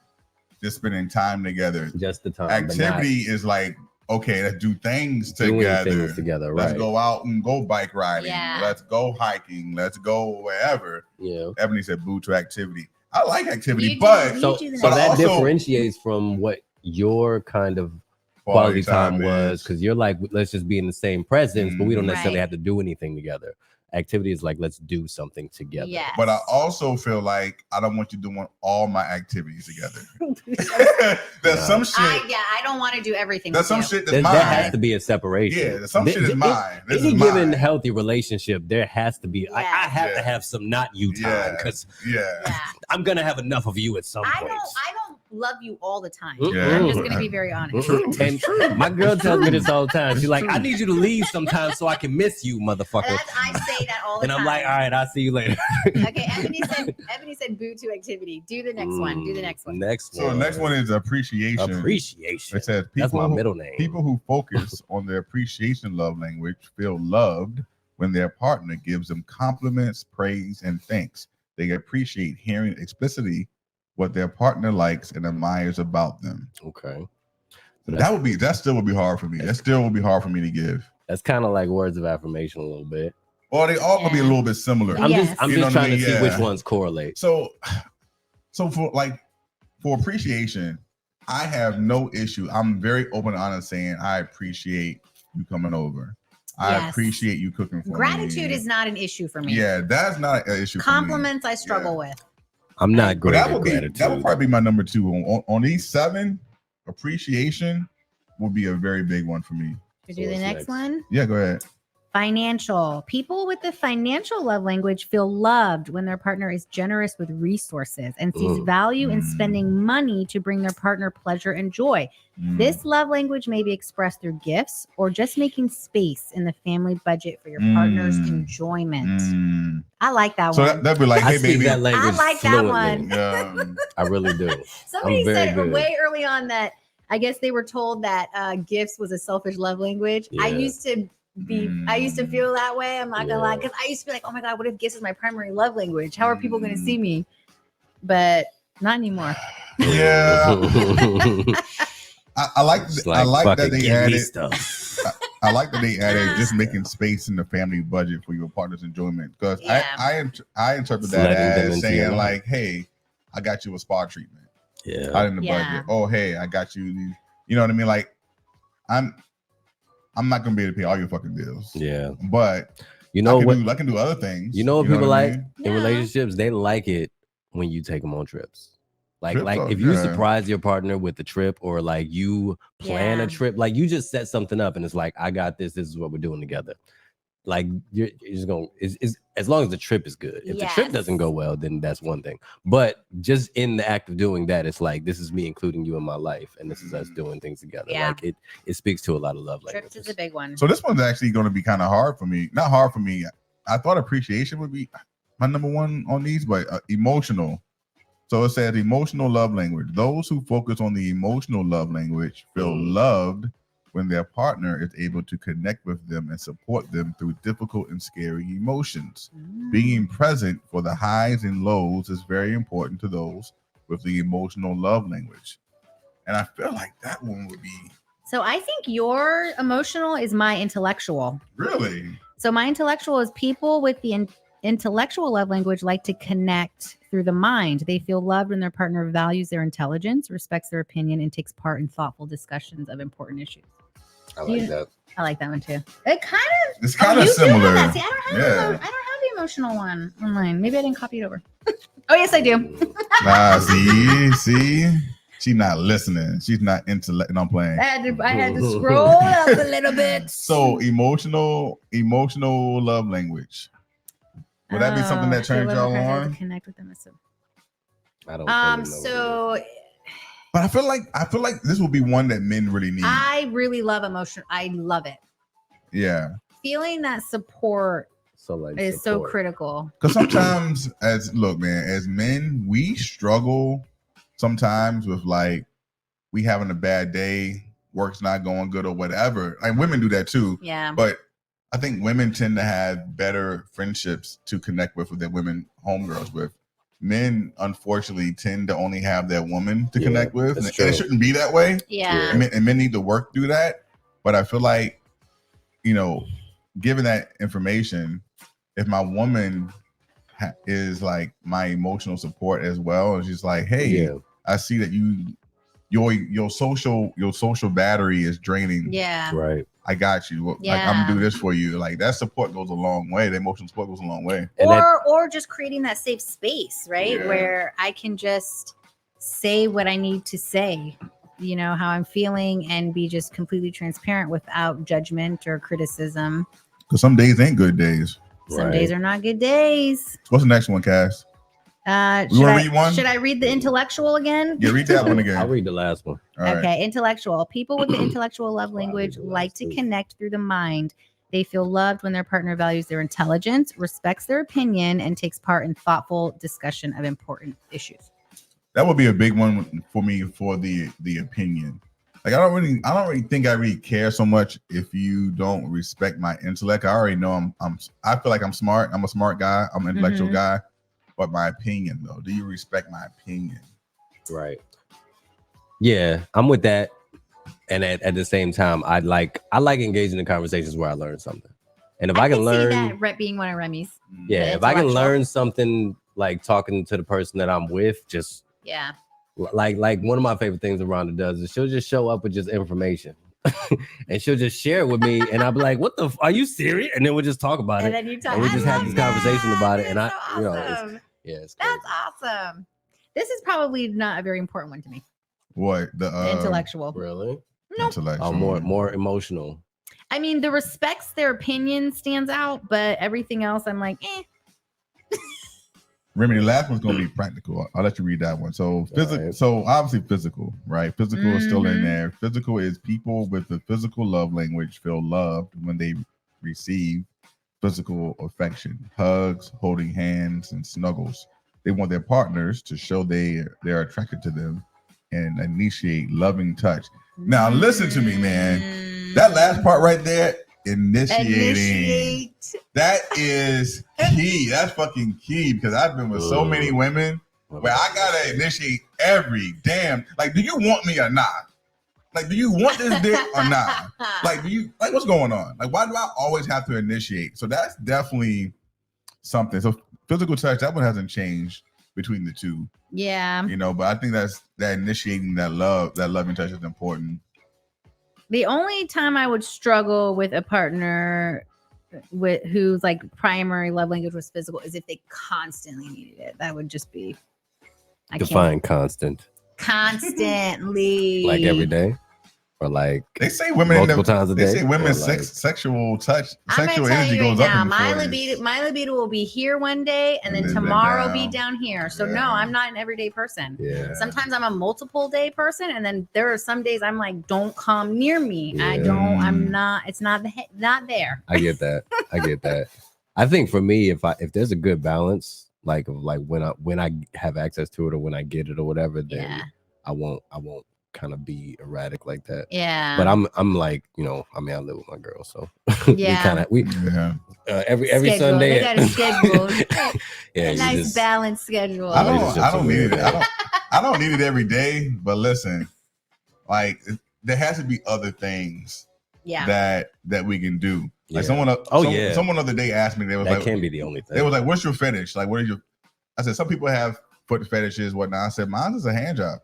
just spending time together. Just the time. Activity is like, okay, let's do things doing together. things together, right? Let's go out and go bike riding. Yeah. Let's go hiking. Let's go wherever. Yeah. Ebony said boo to activity. I like activity, You but do So that. that also- differentiates from what your kind of quality time was, because you're like, let's just be in the same presence, but we don't necessarily Right. have to do anything together. Activity is like, let's do something together. Yes. But I also feel like I don't want you doing all my activities together. There's some shit. I don't want to do everything. There's with some you. shit that's There mine. has to be a separation. Yeah, some shit is mine. This Any is given mine. healthy relationship, there has to be. I have to have some not you time because Yeah. I'm gonna have enough of you at some I point. don't love you all the time. Yeah. I'm just gonna be very honest. And my girl tells me this all the time. She's like, I need you to leave sometimes so I can miss you, motherfucker. I say that all the And time. I'm like, all right, I'll see you later. Okay, Ebony said boo to activity. Do the next one. Do the next one. Next So the next one is appreciation. Appreciation. It says That's my people middle name. People who focus on their appreciation love language feel loved when their partner gives them compliments, praise, and thanks. They appreciate hearing explicitly what their partner likes and admires about them. Okay. That still would be hard for me. That still would be hard for me to give. That's kind of like words of affirmation a little bit. Or they all could be a little bit similar. I'm just You know what I trying mean? to see Yeah. which ones correlate. So for appreciation, I have no issue. I'm very open and honest saying I appreciate you coming over. I Yes. appreciate you cooking for me. Gratitude is not an issue for me. Yeah, that's not an issue. Compliments I struggle with. I'm not great That at would gratitude. that would probably be my number 2 on these 7. appreciation will be a very big one for me. To do the next one. Yeah, go ahead. Financial. People with the financial love language feel loved when their partner is generous with resources and sees value in spending money to bring their partner pleasure and joy. This love language may be expressed through gifts or just making space in the family budget for your partner's enjoyment. I like that So one. that'd be like, I hey, speak baby. that language I like that fluently. one. I really do. Somebody very said good. way early on that I guess they were told that gifts was a selfish love language. I Yeah. used to feel that way. I'm not gonna lie, because I used to be like, oh my God, what if gifts is my primary love language? How are people gonna see me? But not anymore. Yeah. I like that they added stuff. I like that they added just making space in the family budget for your partner's enjoyment, because I interpret that as saying like, hey, I got you a spa treatment. Yeah. Out in the budget. Oh, hey, I got you. You know what I mean? Like, I'm not gonna be able to pay all your fucking bills. Yeah. But you know I can do other things. You know what people like I in relationships? They like it when you take them on trips. Like if you surprise your partner with a trip, or like you plan a trip, like you just set something up and it's like, I got this. This is what we're doing together. Like you're just gonna is as long as the trip is good. If the trip doesn't go well, then that's one thing. But just in the act of doing that, it's like, this is me including you in my life, and this is us doing things together. Yeah. Like it speaks to a lot of love languages. Trips is a big one. So this one's actually going to be kind of hard for me. Not hard for me. I thought appreciation would be my number one on these, but emotional. So it says emotional love language. Those who focus on the emotional love language feel loved when their partner is able to connect with them and support them through difficult and scary emotions. Being present for the highs and lows is very important to those with the emotional love language. And I feel like that one would be... So I think your emotional is my intellectual. Really? So my intellectual is people with the intellectual love language like to connect through the mind. They feel loved when their partner values their intelligence, respects their opinion, and takes part in thoughtful discussions of important issues. I like that. I like that one too. It's kind of similar. See, I don't have the emotional one on mine. Maybe I didn't copy it over. Oh yes, I do. See, she's not listening. She's not intellect. I'm playing. I had to scroll up a little bit. So emotional love language. Would that be something that turns y'all on? Connect with them. I don't. So. But I feel like this will be one that men really need. I really love emotion. I love it. Yeah. Feeling that support is so critical. Because sometimes, as men, we struggle sometimes with like we having a bad day, work's not going good or whatever. Like women do that too. Yeah. But I think women tend to have better friendships to connect with their women homegirls with. Men, unfortunately, tend to only have that woman to connect with. And it shouldn't be that way. Yeah. And men need to work through that. But I feel like, given that information, if my woman is like my emotional support as well, and she's like, hey, I see that your social battery is draining. Yeah. Right. I got you. Like, I'm gonna do this for you. Like that support goes a long way. The emotional support goes a long way. Or just creating that safe space, right? Yeah. Where I can just say what I need to say, how I'm feeling, and be just completely transparent without judgment or criticism. Because some days ain't good days. Some days are not good days. What's the next one, Cass? Read one? Should I read the intellectual again? Yeah, read that one again. I'll read the last one. Okay, intellectual. People with the intellectual love language like to connect through the mind. They feel loved when their partner values their intelligence, respects their opinion, and takes part in thoughtful discussion of important issues. That would be a big one for me for the opinion. Like I don't really think I really care so much if you don't respect my intellect. I already know I feel like I'm smart. I'm a smart guy. I'm an intellectual guy. But my opinion, though, do you respect my opinion? Right. Yeah, I'm with that. And at the same time, I like engaging in conversations where I learn something. And if I can learn, see that being one of Remy's. Yeah, if I can learn something, like talking to the person that I'm with, just like one of my favorite things Rhonda does is she'll just show up with just information. And she'll just share it with me, and I'll be like, "What the? Are you serious?" And then we'll just talk about it, then you talk, and we just have this conversation about it. And That's awesome. it's That's awesome. This is probably not a very important one to me. What the intellectual. Really? Nope. Intellectual. Oh, more emotional. I mean, the respects their opinion stands out, but everything else, I'm like, Remy, the last one's gonna be practical. I'll let you read that one. So physical. Right. So obviously physical, right? Physical is still in Mhm. there. Physical is people with the physical love language feel loved when they receive physical affection, hugs, holding hands, and snuggles. They want their partners to show they're attracted to them and initiate loving touch. Now listen to me, man. That last part right there, initiating. That is key. That's fucking key because I've been with so many women where I gotta initiate every damn. Like, do you want me or not? Like, do you want this dick or not? Like, do you like what's going on? Like, why do I always have to initiate? So that's definitely something. So physical touch, that one hasn't changed between the two. Yeah. You know, but I think that initiating that loving touch is important. The only time I would struggle with a partner with whose like primary love language was physical is if they constantly needed it. That would just be Define constant. Constantly. Like every day? Or like they say women multiple times a day? They say women's like, sexual touch, I'm sexual gonna tell energy you right goes now, up in the my libido will be here one day and then tomorrow be down here. So no, I'm not an everyday person. Yeah. Sometimes I'm a multiple day person, and then there are some days I'm like, don't come near me. Yeah. I'm not. It's not there. I get that. I think for me, if there's a good balance, like when I have access to it or when I get it or whatever, then I won't kind of be erratic like that. Yeah. But I'm like, you know, I mean, I live with my girl, so Yeah. every schedule. Sunday They got a schedule. Yeah, a nice balanced schedule. I don't need it. I don't need it every day. But listen, like there has to be other things. Yeah. That we can do. Like Yeah. someone the other day asked me, they was that like, can't be the only thing. They was like, what's your fetish? Like, what are your? I said, some people have foot fetishes, whatnot. I said, mine is a hand job.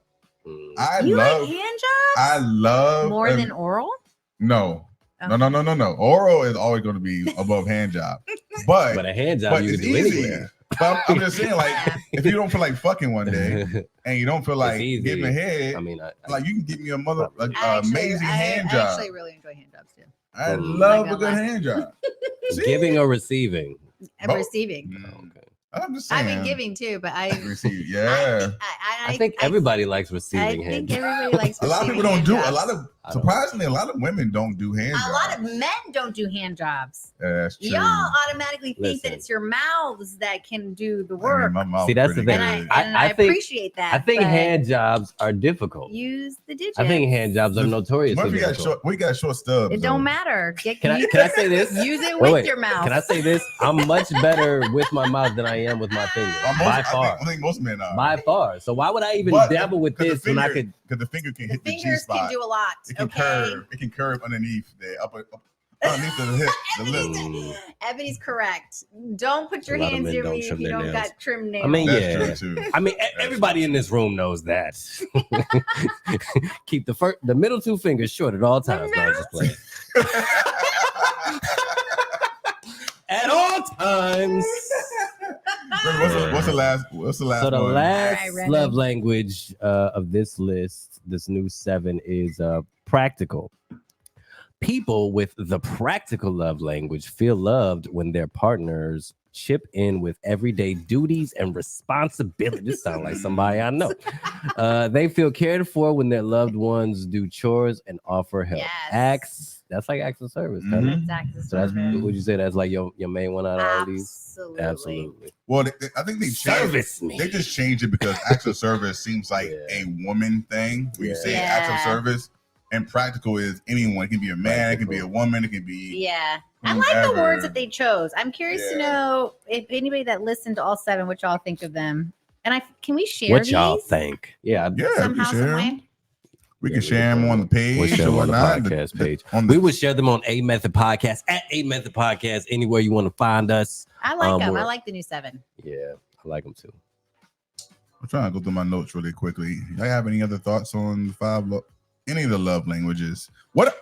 You like hand jobs? I love more than oral. No. No. Oral is always going to be above hand job, but a hand job you can do anywhere. But I'm just saying, like, if you don't feel like fucking one day and you don't feel like getting a head, I mean, like you can give me a amazing hand job. I actually really enjoy hand jobs too. I love a good hand job. Giving or receiving? Receiving. Okay. I'm just saying. I've been giving too, but I receive. Yeah. I think everybody likes receiving hand jobs. Everybody likes a lot of people don't do surprisingly, a lot of women don't do hand jobs. A lot of men don't do hand jobs. Yeah, that's true. Y'all automatically think that it's your mouths that can do the work. I mean, my mouth See, that's the thing. I think, appreciate that. I think hand jobs are difficult. Use the digits. I think hand jobs are notoriously difficult. We got short stubs. It don't matter. Can I say this? Use it with your mouth. Can I say this? I'm much better with my mouth than I am with my fingers. By far. I think most men are. By far. So why would I even dabble with this when I could? Because the finger can hit the G fingers spot. Can do a lot. It can curve. It can curve underneath the underneath the hip, the lip. Ebony's correct. Don't put your hands near me if you don't got trim nails. I mean, That's true too. I mean, everybody in this room knows that. Keep the middle two fingers short at all times. No, I'm just playing. At all times. What's the last? So the one? last love language of this list, this new 7, is practical. People with the practical love language feel loved when their partners chip in with everyday duties and responsibilities. This sounds like somebody I know. They feel cared for when their loved ones do chores and offer help. Yes. That's like acts of service. Mm-hmm. So that's, would you say that's like your main one out of all these? Absolutely. Well, I think they changed. They just changed it because acts of service seems like a woman thing. When you say acts of service, and practical is anyone. It can be a man. It can be a woman. It can be I like the words that they chose. I'm curious to know if anybody that listened to all 7, what y'all think of them. And can we share what these? y'all think? Yeah, somehow, some way. We can share them on the page. We'll share them on the podcast page. We will share them on A Method Podcast at A Method Podcast, anywhere you want to find us. I like them. I like the new 7. Yeah, I like them too. I'm trying to go through my notes really quickly. Y'all have any other thoughts on the 5 any of the love languages?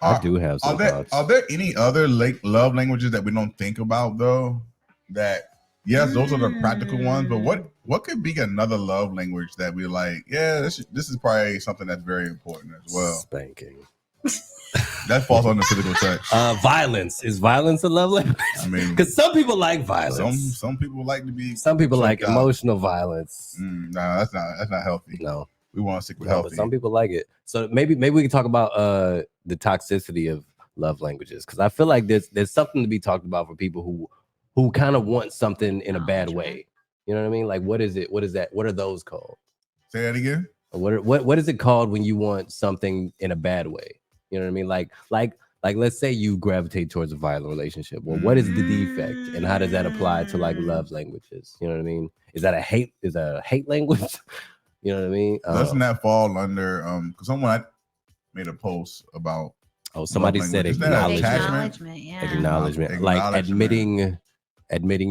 I do have some thoughts. Are there any other love languages that we don't think about though? That Yes, those are the practical ones. But what could be another love language that we like? Yeah, this is probably something that's very important as well. Spanking. That falls under physical touch. Violence. Is violence a love language? I mean, because some people like violence. Some people like to be. Some people like out. Emotional violence. No, that's not healthy. No, we want to stick with healthy. But some people like it. So maybe we can talk about the toxicity of love languages, because I feel like there's something to be talked about for people who kind of want something in a bad way. You know what I mean? Like, what is it? What is that? What are those called? Say that again. What is it called when you want something in a bad way? You know what I mean? Like let's say you gravitate towards a violent relationship. Well, what is the defect, and how does that apply to like love languages? You know what I mean? Is that a hate language? You know what I mean? Doesn't that fall under because someone made a post about somebody said acknowledgement. Yeah. Acknowledgement. Like admitting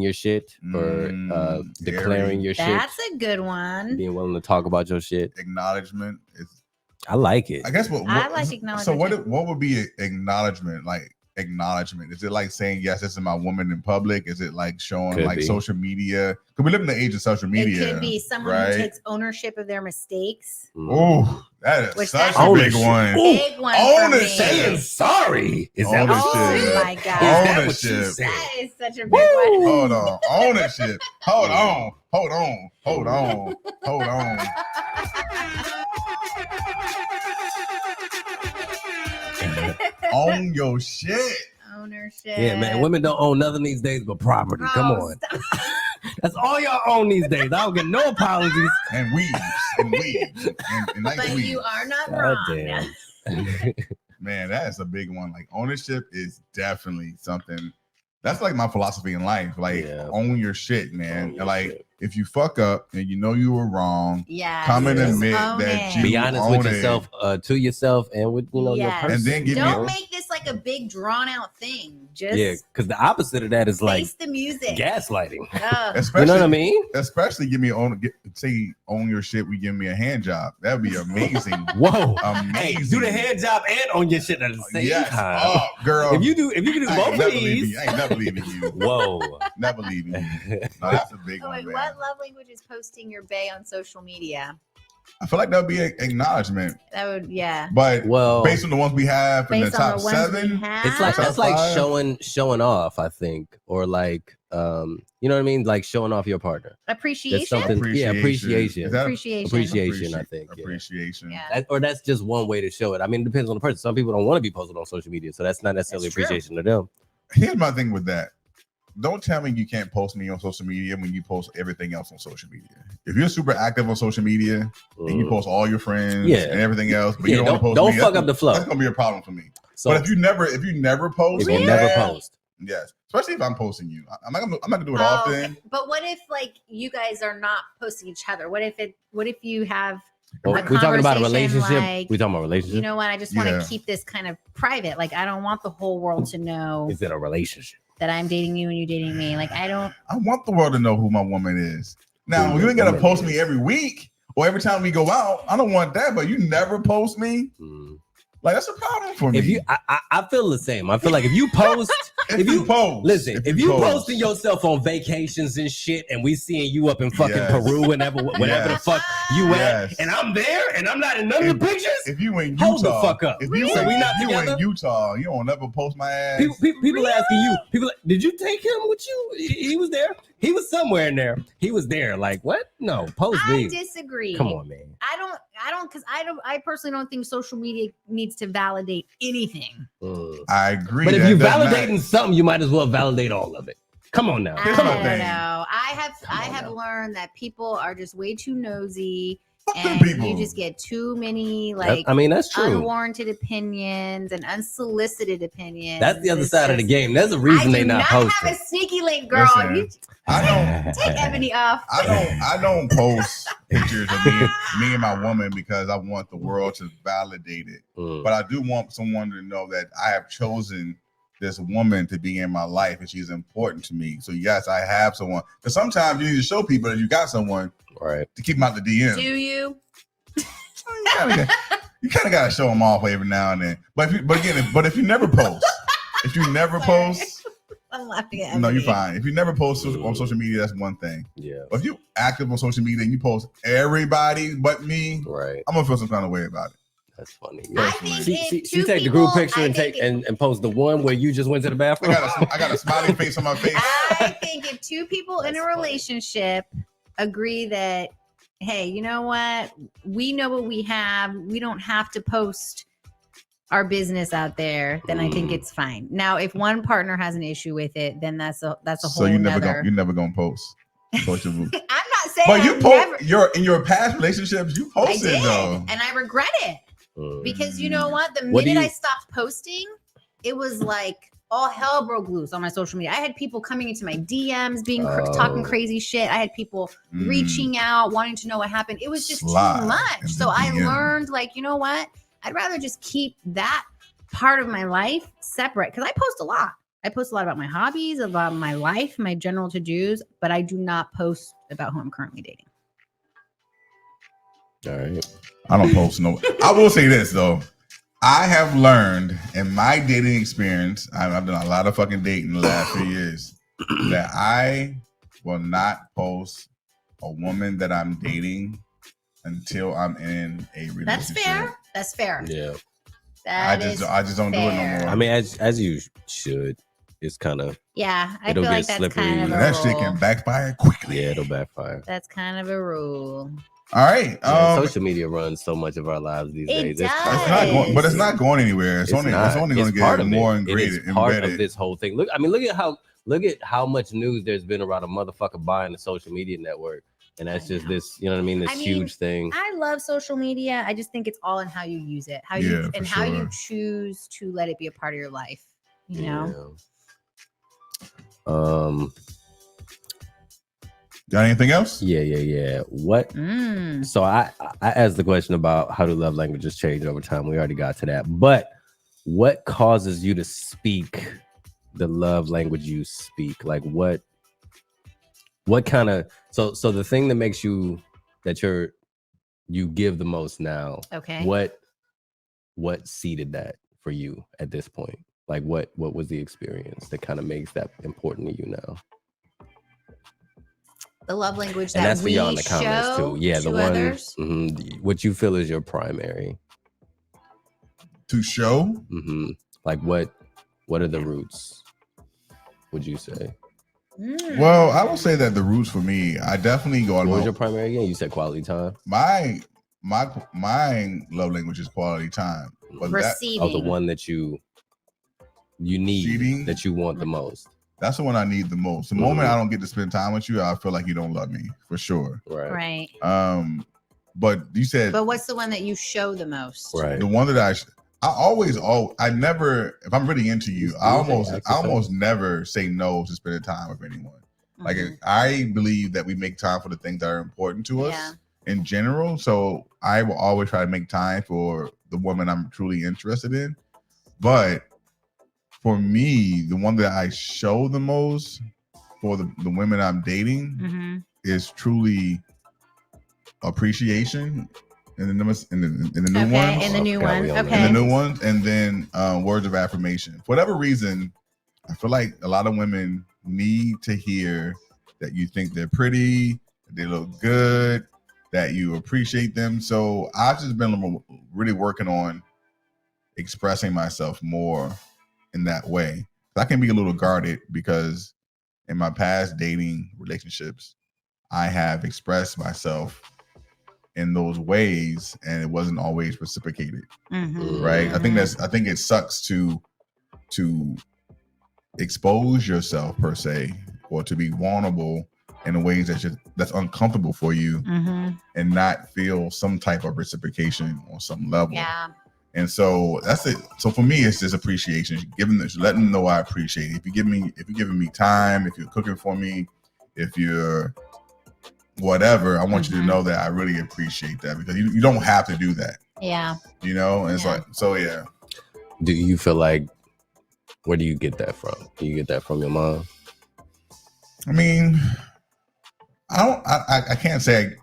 your shit or declaring your shit. That's a good one. Being willing to talk about your shit. Acknowledgement is. I like it. I guess I like acknowledgement. So what would be acknowledgement? Like acknowledgement? Is it like saying yes, this is my woman in public? Is it like showing social media? Because we live in the age of social media. It could be someone who takes ownership of their mistakes. Oh, that is such a big one. Big one. Ownership. Saying sorry. Is that what you said? Oh my God. Ownership. That is such a big one. Hold on. Ownership. Hold on. Own your shit. Ownership. Yeah, man. Women don't own nothing these days but property. Come on. That's all y'all own these days. I don't get no apologies. And weaves. And nice but weaves. You are not God wrong. Damn. Man, that is a big one. Like ownership is definitely something. That's like my philosophy in life. Like own your shit, man. Shit. If you fuck up and you know you were wrong, come and admit that you be honest with yourself, to yourself, and with your person. And then don't make this like a big drawn out thing. Just because the opposite of that is like the music, gaslighting. Especially, you know what I mean? Especially say own your shit. We give me a hand job. That'd be amazing. Whoa, amazing! Hey, do the hand job and own your shit at the same time. Oh, girl, if you can do both of these, I ain't never leaving you. Whoa, never leaving you. No, that's a big one. Man. What love language is posting your bae on social media? I feel like that would be an acknowledgement. That would, yeah. But based on the ones we have in the top 7, it's like that's like showing off, I think, or like you know what I mean, like showing off your partner. Appreciation. Appreciation. Appreciation. I think. Appreciation. Yeah. Or that's just one way to show it. I mean, it depends on the person. Some people don't want to be posted on social media, so that's not necessarily appreciation to them. Here's my thing with that. Don't tell me you can't post me on social media when you post everything else on social media. If you're super active on social media and you post all your friends and everything else, but you don't want to post don't me, fuck up the flow. That's gonna be a problem for me. So, but if you never post, you're gonna never post. Yes, especially if I'm posting you. I'm not gonna do it often. Okay. But what if like you guys are not posting each other? What if you have? We're talking about a relationship. Like, we're talking about a relationship. You know what? I just want to keep this kind of private. Like I don't want the whole world to know. Is it a relationship? That I'm dating you and you dating me. Like I want the world to know who my woman is. Now you ain't gotta post me every week or every time we go out. I don't want that, but you never post me. Like that's a problem for me. If you, I feel the same. I feel like if you post, if you posting yourself on vacations and shit, and we seeing you up in fucking Peru, whenever the fuck you at, and I'm there, and I'm not in none of the pictures. If you in Utah, hold the fuck up. If you in Utah, you don't never post my ass. People asking you, did you take him with you? He was there. He was somewhere in there. He was there. Like what? No, post me. I disagree. Come on, man. I personally don't think social media needs to validate anything. I agree. But if you're validating something, you might as well validate all of it. Come on now. I don't know. I have learned that people are just way too nosy. And you just get too many that's true. Unwarranted opinions and unsolicited opinions. That's the other side of the game. There's a reason they not posting. I have a sneaky link, girl. Listen, I don't take Ebony off. I don't post pictures of me and my woman because I want the world to validate it. But I do want someone to know that I have chosen this woman to be in my life and she's important to me. So yes, I have someone. Because sometimes you need to show people that you got someone, right, to keep them out the DM. Do you? You kind of got to show them off every now and then. But if you never post, I'm laughing at No, me. you're fine. If you never post on social media, that's one thing. Yeah. But if you active on social media and you post everybody but me, right, I'm gonna feel some kind of way about it. That's funny. I think she take the group picture and post the one where you just went to the bathroom. I got a smiley face on my face. I think if two people in a relationship agree that, hey, you know what? We know what we have. We don't have to post our business out there, then I think it's fine. Now, if one partner has an issue with it, then that's a whole So you're never gonna post your group. I'm not saying But you never. in your past relationships, you posted I did, though. and I regret it. Because you know what? The minute I stopped posting, it was like all hell broke loose on my social media. I had people coming into my DMs, talking crazy shit. I had people reaching out, wanting to know what happened. It was just too much. So I learned, like, you know what? I'd rather just keep that part of my life separate, because I post a lot. I post a lot about my hobbies, about my life, my general to-dos, but I do not post about who I'm currently dating. All right. I don't post no. I will say this though. I have learned in my dating experience, I've done a lot of fucking dating the last few years, that I will not post a woman that I'm dating until I'm in a relationship. That's fair. Yeah. I just don't do it no more. I mean, as you should. It's kind of I feel like that's slippery. kind of a that rule. shit can backfire quickly. Yeah, it'll backfire. That's kind of a rule. All right. Social media runs so much of our lives these days. It's not going anywhere. It's only going to get more ingrained. It's part of this whole thing. Look at how much news there's been around a motherfucker buying a social media network. And that's just this, you know what I mean? This huge thing. I love social media. I just think it's all in how you use it, how you choose to let it be a part of your life. You know? Got anything else? Yeah. What? So I asked the question about how do love languages change over time. We already got to that. But what causes you to speak the love language you speak? Like what kind of so the thing that makes you you give the most now. Okay. What seeded that for you at this point? Like what was the experience that kind of makes that important to you now? The love language and that that's for we y'all in the comments too. Yeah, to the others. one what you feel is your primary to show. Like what are the roots? Would you say? Well, I will say that the roots for me, I definitely go on. What was your primary again? You said quality time. My love language is quality time. But Receiving. The one that you need, Receiving? That you want the most. That's the one I need the most. The moment I don't get to spend time with you, I feel like you don't love me for sure. Right. But you said. But what's the one that you show the most? Right. The one that I never, if I'm really into you, I almost never say no to spending time with anyone. Like I believe that we make time for the things that are important to us in general. So I will always try to make time for the woman I'm truly interested in. But for me, the one that I show the most for the women I'm dating is truly appreciation in the new ones. In the new one. Okay. In the new ones, and then words of affirmation. For whatever reason, I feel like a lot of women need to hear that you think they're pretty, that they look good, that you appreciate them. So I've just been really working on expressing myself more in that way. I can be a little guarded because in my past dating relationships, I have expressed myself in those ways and it wasn't always reciprocated. Right. I think it sucks to expose yourself per se, or to be vulnerable in ways that's uncomfortable for you and not feel some type of reciprocation on some level. Yeah. And so that's it. So for me, it's just appreciation. Letting them know I appreciate it. If you're giving me time, if you're cooking for me, if you're whatever, I want you to know that I really appreciate that, because you don't have to do that. Yeah. You know, and it's like, so yeah. Do you feel like, where do you get that from? Do you get that from your mom? I mean, I can't say.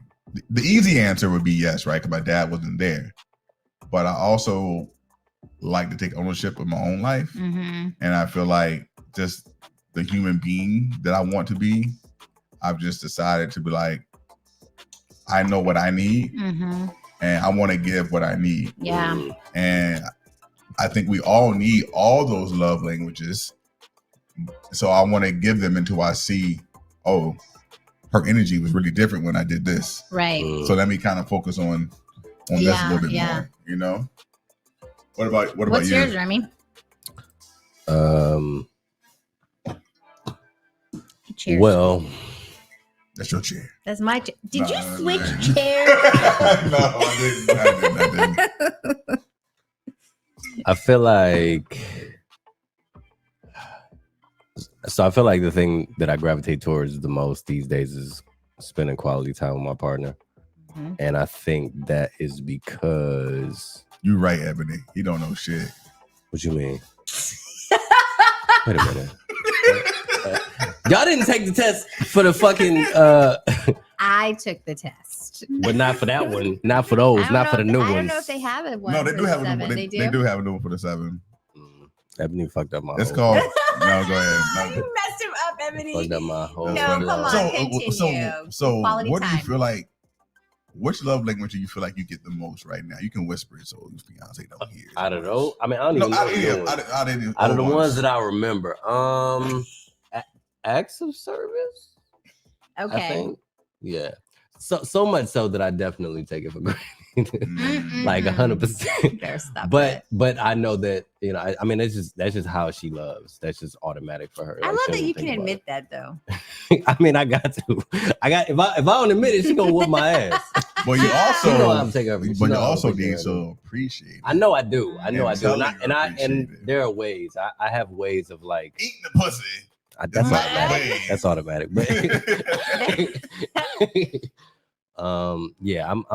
The easy answer would be yes, right? Because my dad wasn't there. But I also like to take ownership of my own life. And I feel like just the human being that I want to be. I've just decided to be like, I know what I need, and I want to give what I need. Yeah. And I think we all need all those love languages. So I want to give them until I see, oh, her energy was really different when I did this. Right. So let me kind of focus on this a little bit more, you know? What about What's you? yours, Remy? Cheers. Well, that's your chair. That's my chair. Did you switch man. chairs? No, I didn't. I feel like the thing that I gravitate towards the most these days is spending quality time with my partner. And I think that is because you right, Ebony. He don't know shit. What you mean? Wait a minute. Y'all didn't take the test for the fucking I took the test. But not for that one. Not for those. Not for the new ones. I don't know if they have it. No, they do have a new one. They do have a new one for the 7. Ebony fucked up my It's whole called no, go ahead. No. You messed him up, Ebony. Fucked up my whole No, come on, continue. So Quality what do you time. feel like? Which love language do you feel like you get the most right now? You can whisper it so your fiance don't hear. Out of those, I mean, I don't even know. Out of the ones that I remember, acts of service. Okay. I think, yeah. So much so that I definitely take it for granted. Like 100%. But I know that, you know, I mean, that's just how she loves. That's just automatic for her. I Like, love she that doesn't you think can about admit that though. I mean, I got to. If I don't admit it, she gonna whoop my ass. But you also, you know I'm taking everything. but you also need to appreciate it. I know I do. I know I do. And there are ways. I have ways of like eating the pussy. That's automatic. That's automatic. But yeah, I'm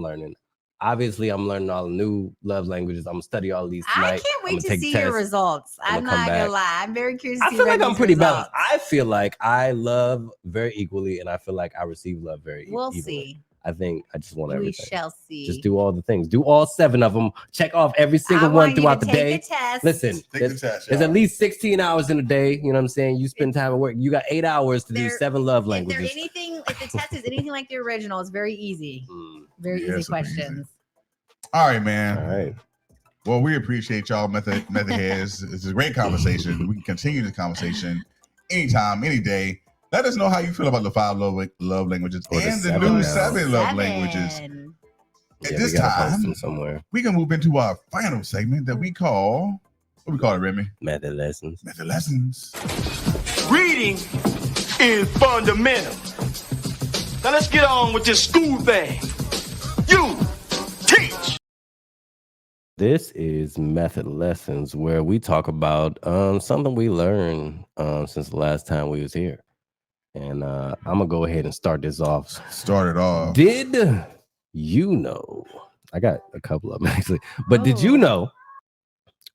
learning. Obviously, I'm learning all the new love languages. I'm gonna study all these tonight. I can't wait to see your results. I'm not gonna lie. I'm very curious. I feel like I'm pretty balanced. I feel like I love very equally, and I feel like I receive love very equally. We'll see. I think I just want everything. We shall see. Just do all the things. Do all 7 of them. Check off every single one throughout the day. Listen, there's at least 16 hours in a day. You know what I'm saying? You spend time at work. You got 8 hours to do 7 love languages. If the test is anything like the original, it's very easy. Very easy questions. All right, man. All right. Well, we appreciate y'all, method heads. It's a great conversation. We can continue the conversation anytime, any day. Let us know how you feel about the 5 love languages and the new 7 love languages. At this time, we can move into our final segment that we call, what we call it, Remy? Method lessons. Method lessons. Reading is fundamental. Now let's get on with this school thing. You teach. This is Method Lessons, where we talk about something we learned since the last time we was here. And I'm gonna go ahead and start this off. Start it off. Did you know? I got a couple of them actually, but did you know?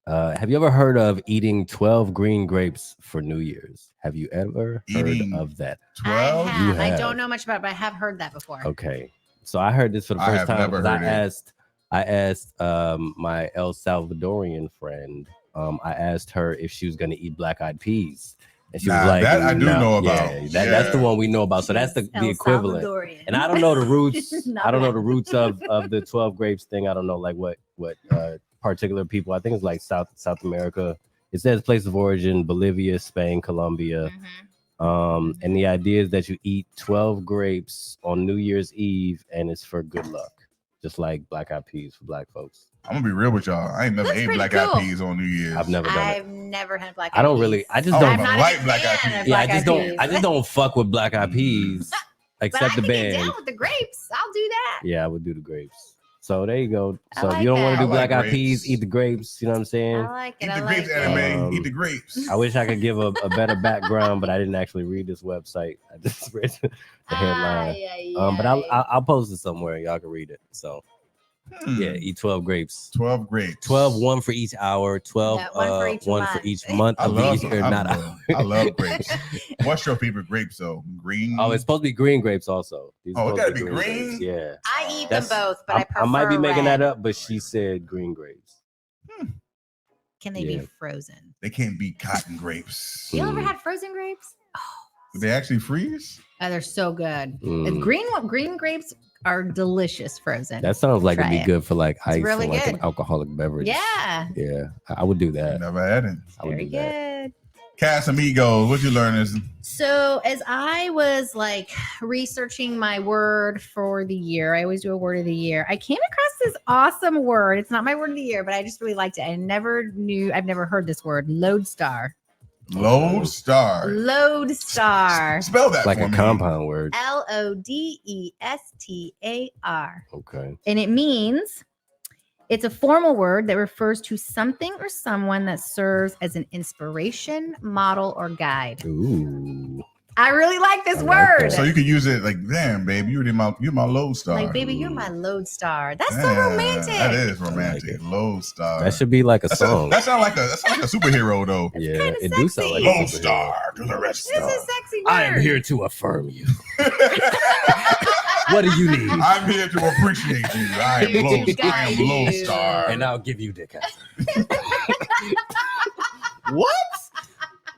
Have you ever heard of eating 12 green grapes for New Year's? Have you ever heard of that? 12? I don't know much about it, but I have heard that before. Okay, so I heard this for the first time because I asked my El Salvadorian friend. I asked her if she was gonna eat black-eyed peas. And she was like, that I do know about. Yeah, that's the one we know about. So that's the equivalent. And I don't know the roots. I don't know the roots of the 12 grapes thing. I don't know like what particular people. I think it's like South America. It says place of origin: Bolivia, Spain, Colombia. And the idea is that you eat 12 grapes on New Year's Eve, and it's for good luck, just like black-eyed peas for black folks. I'm gonna be real with y'all. I ain't never ate black-eyed peas on New Year's. I've never done it. I've never had black-eyed peas. I don't really. I just don't like black-eyed peas. Yeah, I just don't fuck with black-eyed peas, except the band. Get down with the grapes. I'll do that. Yeah, I would do the grapes. So there you go. So like if you don't want to do that. black-eyed peas, eat the grapes. You know what I'm saying? I like it. Eat the grapes, anime. Eat the grapes. I wish I could give a better background, but I didn't actually read this website. I just read the headline. But I'll post it somewhere. Y'all can read it. So. Yeah, eat 12 grapes. 12 grapes. 12, one for each hour. 12, one for each month. I love grapes. What's your favorite grapes though? Green? Oh, it's supposed to be green grapes also. It gotta be green? Grapes. Yeah. I eat them both, but I prefer I might be making red. that up, but she said green grapes. can they be frozen? They can't be cotton grapes. You ever had frozen grapes? Do they actually freeze? Oh, they're so good. Green grapes are delicious frozen. That sounds like it'd be good for like ice really and like good. an alcoholic beverage. Yeah. Yeah. I would do that. Never had it. Very good. Casamigos, what you learn is So as I was like researching my word for the year, I always do a word of the year. I came across this awesome word. It's not my word of the year, but I just really liked it. I've never heard this word. Lodestar. Lodestar. Lodestar. Spell that like for a me. compound word. Lodestar. Okay. And it means it's a formal word that refers to something or someone that serves as an inspiration, model, or guide. Ooh. I really like this word. So you could use it like, damn, baby, you're my lodestar. Like, baby, you're my lodestar. That's so Damn, romantic. That is romantic. Lodestar. That should be like a song. That sounds like a superhero though. Yeah, it do sound like Lodestar to the rescue. This is a sexy word. I am here to affirm you. What do you need? I'm here to appreciate you. I am Lodestar. And I'll give you dick. What?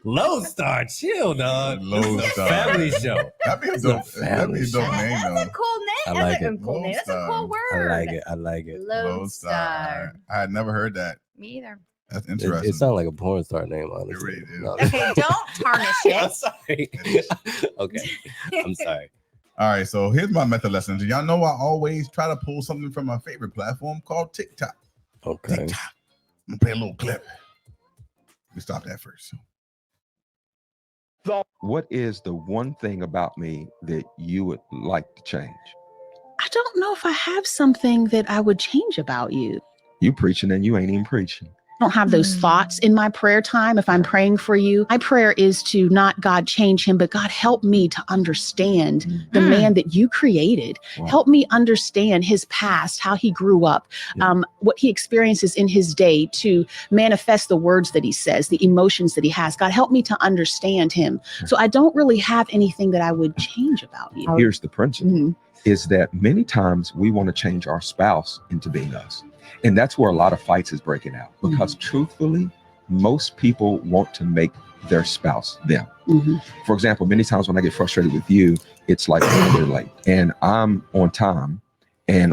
Lodestar, chill, dog. Lodestar. Family show. That'd be a dope name, That's though. a cool name. I like That's a it. cool name. That's a cool word. I like it. Lodestar. I had never heard that. Me either. That's interesting. It sounds like a porn star name, honestly. It really do. No. Okay, don't tarnish I'm it. sorry. Okay, I'm sorry. All right, so here's my method lessons. Y'all know I always try to pull something from my favorite platform called TikTok. Okay. TikTok. I'm gonna play a little clip. Let me stop that first. What is the one thing about me that you would like to change? I don't know if I have something that I would change about you. You preaching and you ain't even preaching. I don't have those thoughts in my prayer time. If I'm praying for you, my prayer is to not God change him, but God help me to understand the man that you created. Wow. Help me understand his past, how he grew up, what he experiences in his day to manifest the words that he says, the emotions that he has. God, help me to understand him. So I don't really have anything that I would change about you. Here's the principle, is that many times we want to change our spouse into being us. And that's where a lot of fights is breaking out, because truthfully, most people want to make their spouse them. For example, many times when I get frustrated with you, it's like you're late and I'm on time,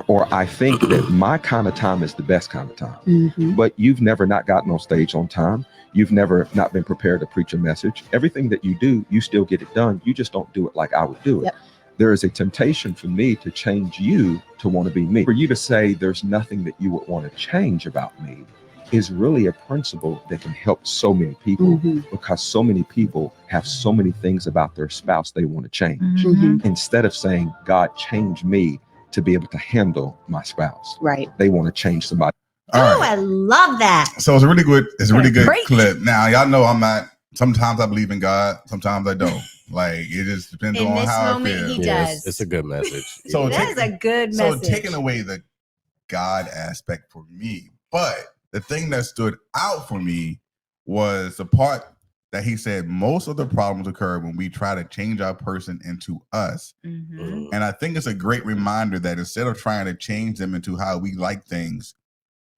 or I think that my kind of time is the best kind of time. But you've never not gotten on stage on time. You've never not been prepared to preach a message. Everything that you do, you still get it done. You just don't do it like I would do it. There is a temptation for me to change you to want to be me. For you to say there's nothing that you would want to change about me is really a principle that can help so many people, because so many people have so many things about their spouse they want to change. Instead of saying, God, change me to be able to handle my spouse. Right. They want to change somebody. Oh, I love that. So it's a really good clip. Now, y'all know sometimes I believe in God, sometimes I don't. Like, it just depends on how I feel. He does. It's a good message. So that is a good message. So taking away the God aspect for me, but the thing that stood out for me was the part that he said most of the problems occur when we try to change our person into us. And I think it's a great reminder that instead of trying to change them into how we like things,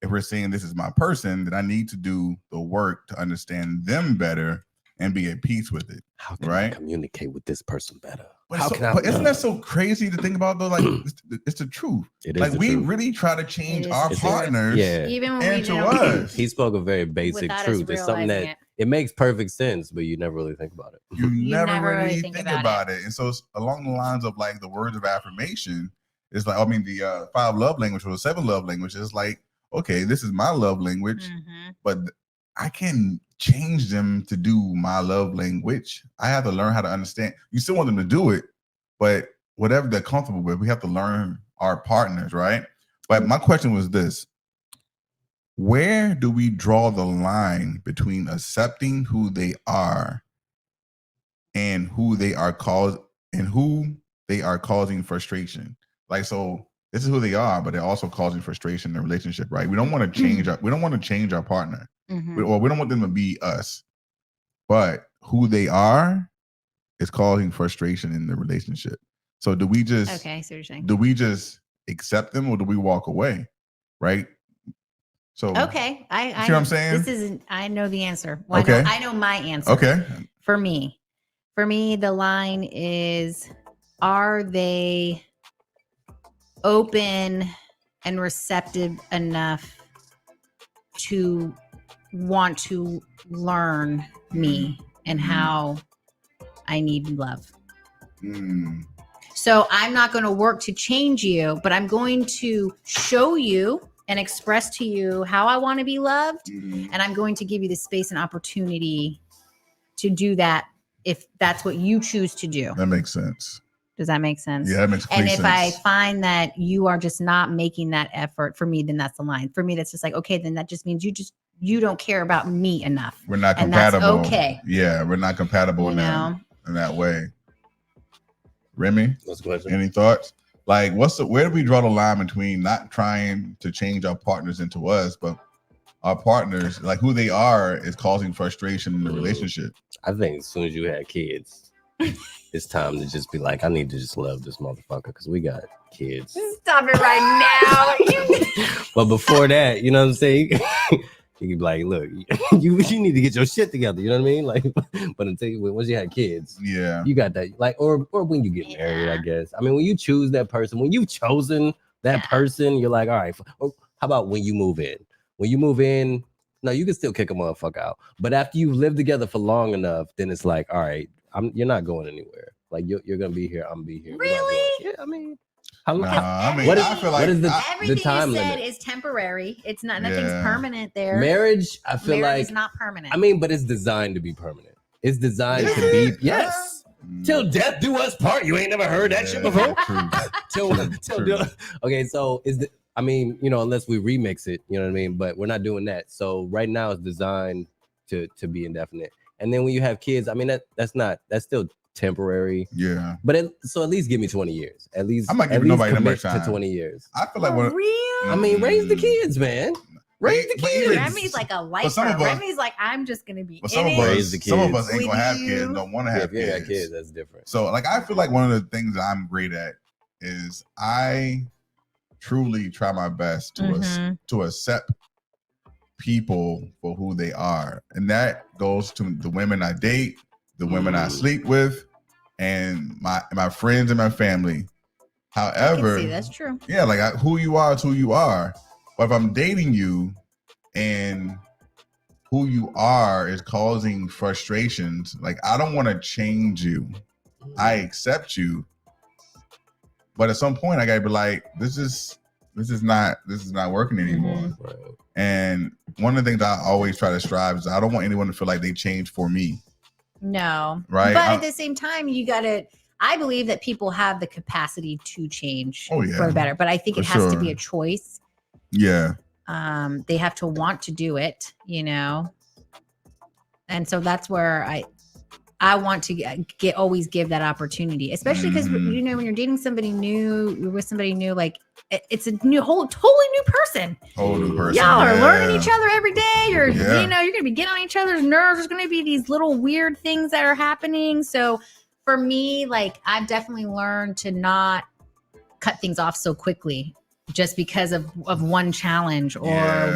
if we're saying this is my person, then I need to do the work to understand them better and be at peace with it. How can I communicate with this person better? But isn't that so crazy to think about though? Like, it's the truth. It is like, we truth. really try to change our partners Even when into we us. He spoke a very basic Without us truth. It's something that realizing it makes perfect sense, but you never really think about it. You never never really really think think about it. And so it's along the lines of like the words of affirmation. It's like, I mean, the 5 love language or the 7 love languages. It's like, okay, this is my love language, but I can change them to do my love language. I have to learn how to understand. You still want them to do it, but whatever they're comfortable with, we have to learn our partners, right? But my question was this: where do we draw the line between accepting who they are and who they are causing frustration? Like, so this is who they are, but they're also causing frustration in the relationship, right? We don't want to change our partner. We don't want them to be us, but who they are is causing frustration in the relationship. So do we just so you're saying, do we just accept them or do we walk away? Right? So okay, I see what I'm saying? This isn't. I know the answer. Well, Okay. I know my answer. Okay. For me, the line is: are they open and receptive enough to want to learn me and how I need love? So I'm not going to work to change you, but I'm going to show you and express to you how I want to be loved. And I'm going to give you the space and opportunity to do that if that's what you choose to do. That makes sense. Does that make sense? Yeah, that makes complete sense. And if I find that you are just not making that effort for me, then that's the line. For me, that's just like, okay, then that just means you don't care about me enough. We're not and compatible. That's okay. Yeah, we're not compatible in that way. Remy, any thoughts? Like, where do we draw the line between not trying to change our partners into us, but our partners, like who they are, is causing frustration in the relationship? I think as soon as you have kids, it's time to just be like, I need to just love this motherfucker because we got kids. Stop it right now. But before that, you know what I'm saying? You can be like, look, you need to get your shit together. You know what I mean? Like, but once you had kids, you got that. Like, or when you get married, I guess. I mean, when you choose that person, when you've chosen that person, you're like, all right. Or how about when you move in? When you move in, no, you can still kick a motherfucker out. But after you've lived together for long enough, then it's like, all right, you're not going anywhere. Like you're gonna be here. I'm gonna be here. Really? Yeah, I mean. I feel like everything the time you said limit is temporary. It's not nothing's permanent there. Marriage, I feel Marriage like is not permanent. I mean, but it's designed to be permanent. It's designed to be till death do us part. You ain't never heard that shit before. Okay, so I mean, you know, unless we remix it, you know what I mean. But we're not doing that. So right now it's designed to be indefinite. And then when you have kids, I mean that's still temporary. Yeah. But so at least give me 20 years. At least I'm not giving nobody that much to time. 20 years. I feel like I mean, raise the kids, man. Raise the kids. Remy's like a lifer. Remy's like, I'm just gonna be some of us ain't gonna have kids, don't want to have if you kids. got kids, that's different. So like I feel like one of the things that I'm great at is I truly try my best to accept people for who they are. And that goes to the women I date, the women I sleep with, and my friends and my family. However, I can see that's true. Yeah, like who you are is who you are. But if I'm dating you and who you are is causing frustrations, like I don't want to change you. I accept you. But at some point I gotta be like, this is not working anymore. Right. And one of the things I always try to strive is I don't want anyone to feel like they changed for me. No. Right. But at the same time, I believe that people have the capacity to change for the better. But I think it has to be a choice. Yeah. They have to want to do it, you know. And so that's where I want to always give that opportunity, especially because you know when you're dating somebody new, you're with somebody new, like it's a totally new person. Y'all are learning each other every day. You know, you're gonna be getting on each other's nerves. There's gonna be these little weird things that are happening. So for me, like I've definitely learned to not cut things off so quickly just because of one challenge or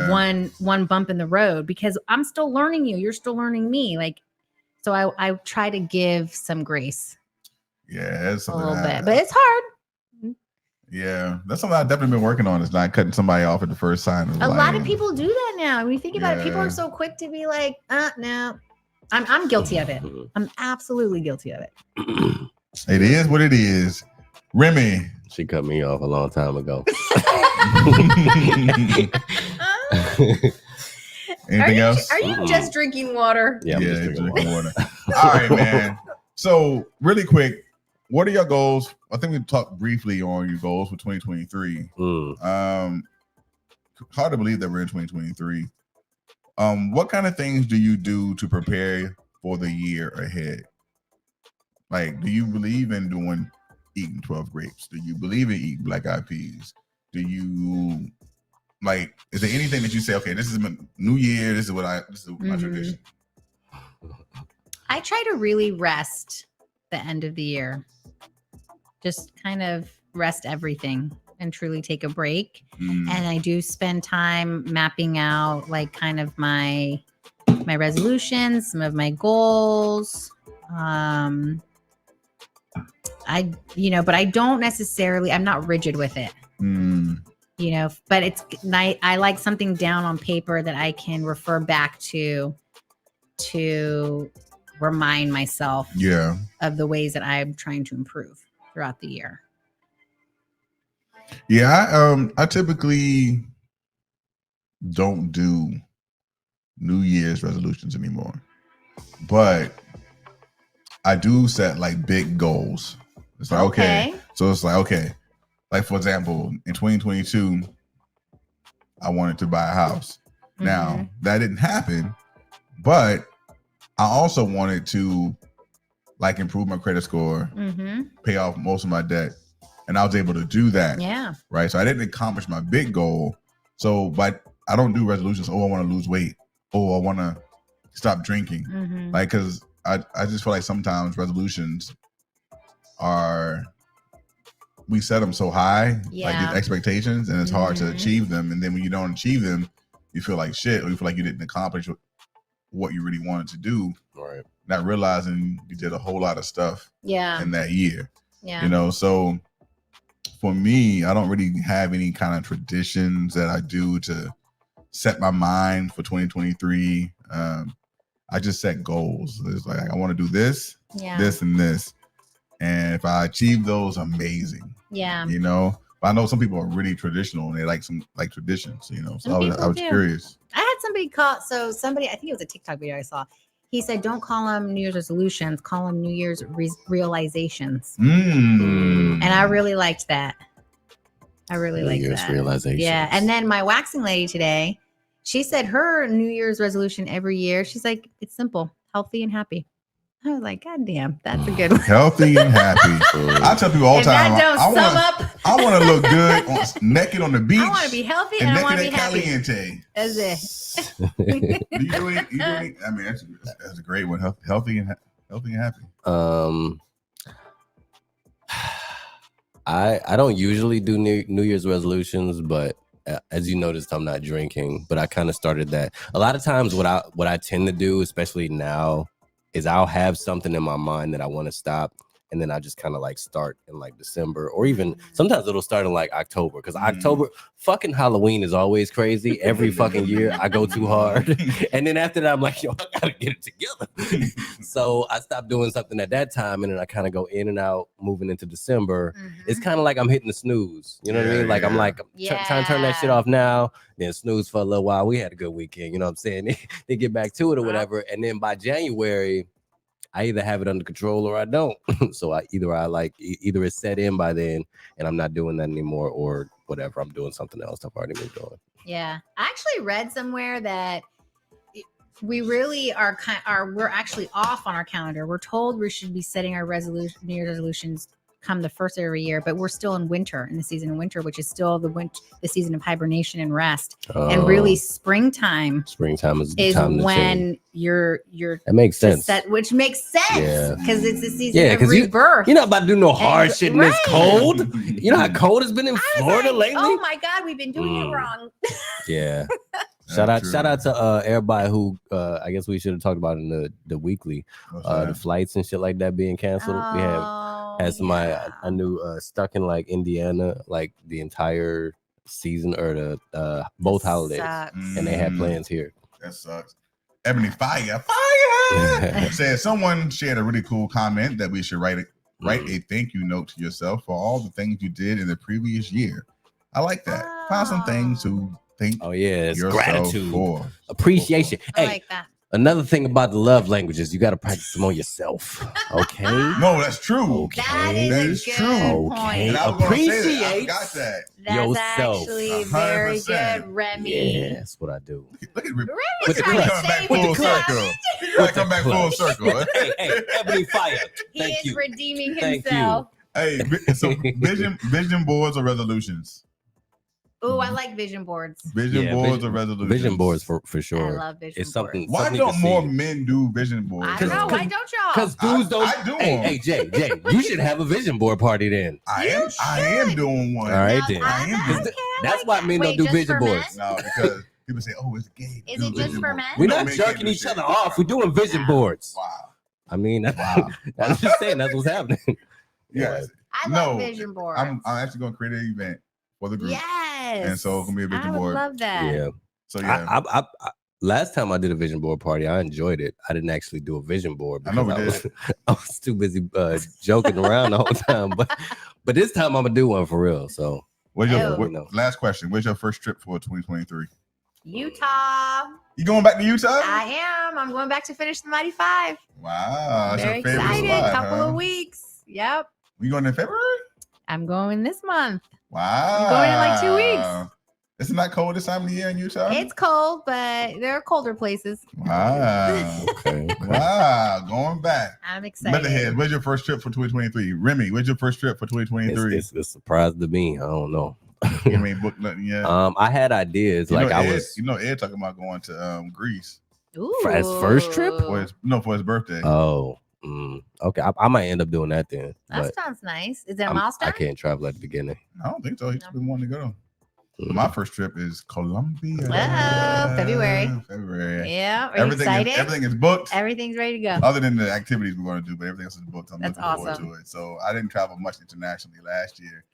one bump in the road, because I'm still learning you. You're still learning me. Like, so I try to give some grace. Yeah, it's a little bit, but it's hard. Yeah, that's something I've definitely been working on, is not cutting somebody off at the first sign. A lot of people do that now. When you think about it, people are so quick to be like, no. I'm guilty of it. I'm absolutely guilty of it. It is what it is. Remy. She cut me off a long time ago. Anything else? Are you just drinking water? Yeah, I'm just drinking water. All right, man. So really quick, what are your goals? I think we talked briefly on your goals for 2023. Hard to believe that we're in 2023. What kind of things do you do to prepare for the year ahead? Like, do you believe in eating 12 grapes? Do you believe in eating black eyed peas? Do you is there anything that you say, okay, this is my new year, this is my tradition? I try to really rest the end of the year. Just kind of rest everything. and truly take a break. And I do spend time mapping out like kind of my resolutions, some of my goals. But I don't necessarily, I'm not rigid with it. But I like something down on paper that I can refer back to remind myself of the ways that I'm trying to improve throughout the year. Yeah, I typically don't do New Year's resolutions anymore, but I do set like big goals. It's like, okay. So it's like, okay. Like, for example, in 2022, I wanted to buy a house. Now, that didn't happen, but I also wanted to like improve my credit score, pay off most of my debt. And I was able to do that. Yeah. Right. So I didn't accomplish my big goal. So, but I don't do resolutions. Oh, I want to lose weight. Oh, I want to stop drinking. Like, because I just feel like sometimes resolutions we set them so high, like these expectations, and it's hard to achieve them. And then when you don't achieve them, you feel like shit, or you feel like you didn't accomplish what you really wanted to do. Right. Not realizing you did a whole lot of stuff in that year. Yeah. So for me, I don't really have any kind of traditions that I do to set my mind for 2023. I just set goals. It's like, I want to do this, this, and this. And if I achieve those, amazing. Yeah. But I know some people are really traditional and they like some like traditions, So I was curious. I had somebody I think it was a TikTok video I saw. He said, don't call them New Year's resolutions, call them New Year's realizations. And I really liked that. New Year's realizations. Yeah. And then my waxing lady today, she said her New Year's resolution every year, she's like, it's simple, healthy and happy. I was like, God damn, that's a good one. Healthy and happy. I tell people all the time, I want to look good naked on the beach. I want to be healthy and I want to be happy. Caliente. That's it. Do you do it? I mean, that's a great one. Healthy and happy. I don't usually do New Year's resolutions, but as you noticed, I'm not drinking. But I kind of started that. A lot of times, what I tend to do, especially now, is I'll have something in my mind that I want to stop, and then I just kind of like start in like December, or even sometimes it'll start in like October, because October, fucking Halloween is always crazy. Every fucking year I go too hard, and then after that I'm like, yo, I gotta get it together. So I stopped doing something at that time, and then I kind of go in and out, moving into December. It's kind of like I'm hitting the snooze. You know what I mean? Like I'm like trying to turn that shit off now, then snooze for a little while. We had a good weekend, you know what I'm saying? They get back to it or whatever, and then by January, I either have it under control or I don't. So either it's set in by then and I'm not doing that anymore, or whatever, I'm doing something else I've already been doing. Yeah. I actually read somewhere that we really we're actually off on our calendar. We're told we should be setting our New Year's resolutions come the first of every year, but we're still in the season of winter, which is still the season of hibernation and rest. And really springtime is when you're that makes sense. Which makes sense because it's the season of rebirth. You're not about to do no hard shit in this cold. You know how cold it's been in Florida lately? Oh my God, we've been doing it wrong. Yeah. Shout out to everybody who I guess we should have talked about in the weekly, the flights and shit like that being canceled. We had somebody I knew stuck in like Indiana like the entire season or the both holidays, and they had plans here. That sucks. Ebony Fire said someone shared a really cool comment that we should write a thank you note to yourself for all the things you did in the previous year. I like that. Find some things to thank it's yourself gratitude for. Appreciation. I like that. Another thing about the love languages, you got to practice them on yourself. Okay. No, that's true. Okay. That is true. Okay. And I was gonna say that. I Appreciate got that. That's yourself. actually very 100%. good, Remy. Yeah, that's what I do. Look at Remy's coming trying to back save full his class. circle. He gonna come back full circle. Hey, Ebony Fire. He Thank is you. redeeming Thank himself. Hey, so vision boards or resolutions? Oh, I like vision boards. Vision boards or resolutions? Vision boards for sure. I love vision It's something. Why something don't to more see. men do vision boards? I don't know. Why don't y'all? Because dudes don't. I do Hey, them. hey, Jay, you should have a vision board party then. I am doing one. All right, Now, then. I am doing. That's why men don't Wait, do just vision for men? boards. No, because people say, "Oh, it's gay." Is it just for men? We're No, not men can't jerking do each shit. other off. We're doing vision boards. Wow. I mean, I'm just saying that's what's happening. Yes. I love vision boards. I'm actually going to create an event for the group. Yes. And so it's going to be a I vision would board. love that. Yeah. So yeah. I last time I did a vision board party, I enjoyed it. I didn't actually do a vision board I know we because did. I was too busy joking around the whole time. But this time I'm gonna do one for real. So What's your know. last question? Where's your first trip for 2023? Utah. You going back to Utah? I am. I'm going back to finish the Mighty Five. Wow. That's Very your favorite excited. spot, Couple huh? of weeks. Yep. You going in February? I'm going this month. Wow. I'm going in like 2 weeks. It's not cold this time of the year in Utah? It's cold, but there are colder places. Wow. okay. Wow. Going back. I'm excited. Leatherhead, where's your first trip for 2023? Remy, where's your first trip for 2023? It's a surprise to me. I don't know. You ain't booked nothing yet. I had ideas You like know I Ed, was You know Ed talking about going to Greece Ooh. for his first trip. for his birthday. Oh, okay. I might end up doing that then. That But sounds nice. Is it a I milestone? can't travel at the beginning. I don't think so. He's been wanting to go. My first trip is Colombia. Oh, February. February. Yeah. Are you Everything excited? everything is booked. Everything's ready to go. Other than the activities we're going to do, but everything else is booked. I'm That's looking forward awesome. to it. So I didn't travel much internationally last year,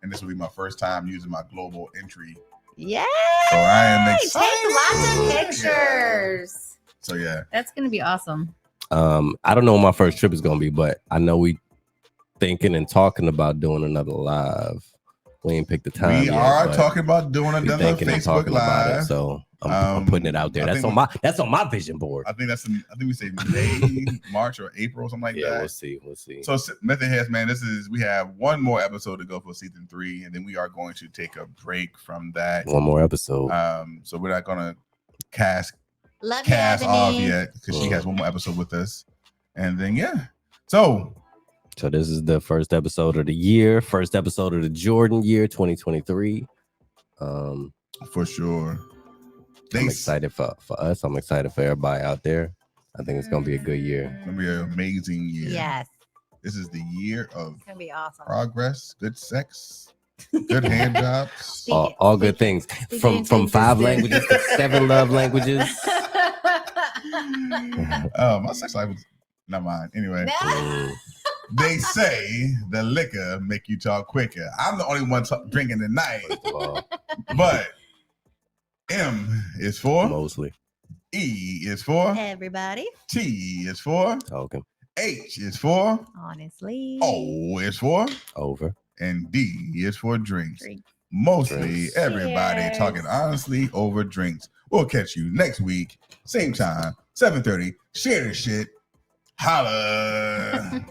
and this will be my first time using my global entry. Yay! So I am excited. Take lots of pictures. So yeah, That's gonna be awesome. I don't know what my first trip is gonna be, but I know we thinking and talking about doing another live. We ain't picked the time. we yet, are but talking about doing we another thinking and Facebook talking about Live. it, so I'm putting it out there. I That's think on my vision board. I think we say May, March, or April, something like Yeah, that. we'll see. So Method Heads, man, we have one more episode to go for season 3, and then we are going to take a break from that. One more episode. So we're not gonna cast Love Cass you, off Ebony. yet because she has one more episode with us, and then So this is the first episode of the year, first episode of the Jordan year, 2023. For sure. I'm excited for us. I'm excited for everybody out there. I think it's gonna be a good year. It's gonna be an amazing year. Yes. This is the year of It's gonna be awesome. progress, good sex, good hand jobs. All good things. From 5 languages to 7 love languages. My sex life was not mine. Anyway. They say the liquor make you talk quicker. I'm the only one drinking tonight. But M is for mostly. E is for everybody. T is for talking. H is for honestly. O is for over. And D is for drinks. Mostly everybody Cheers. talking honestly over drinks. We'll catch you next week, same time, 7:30. Share this shit. Holla.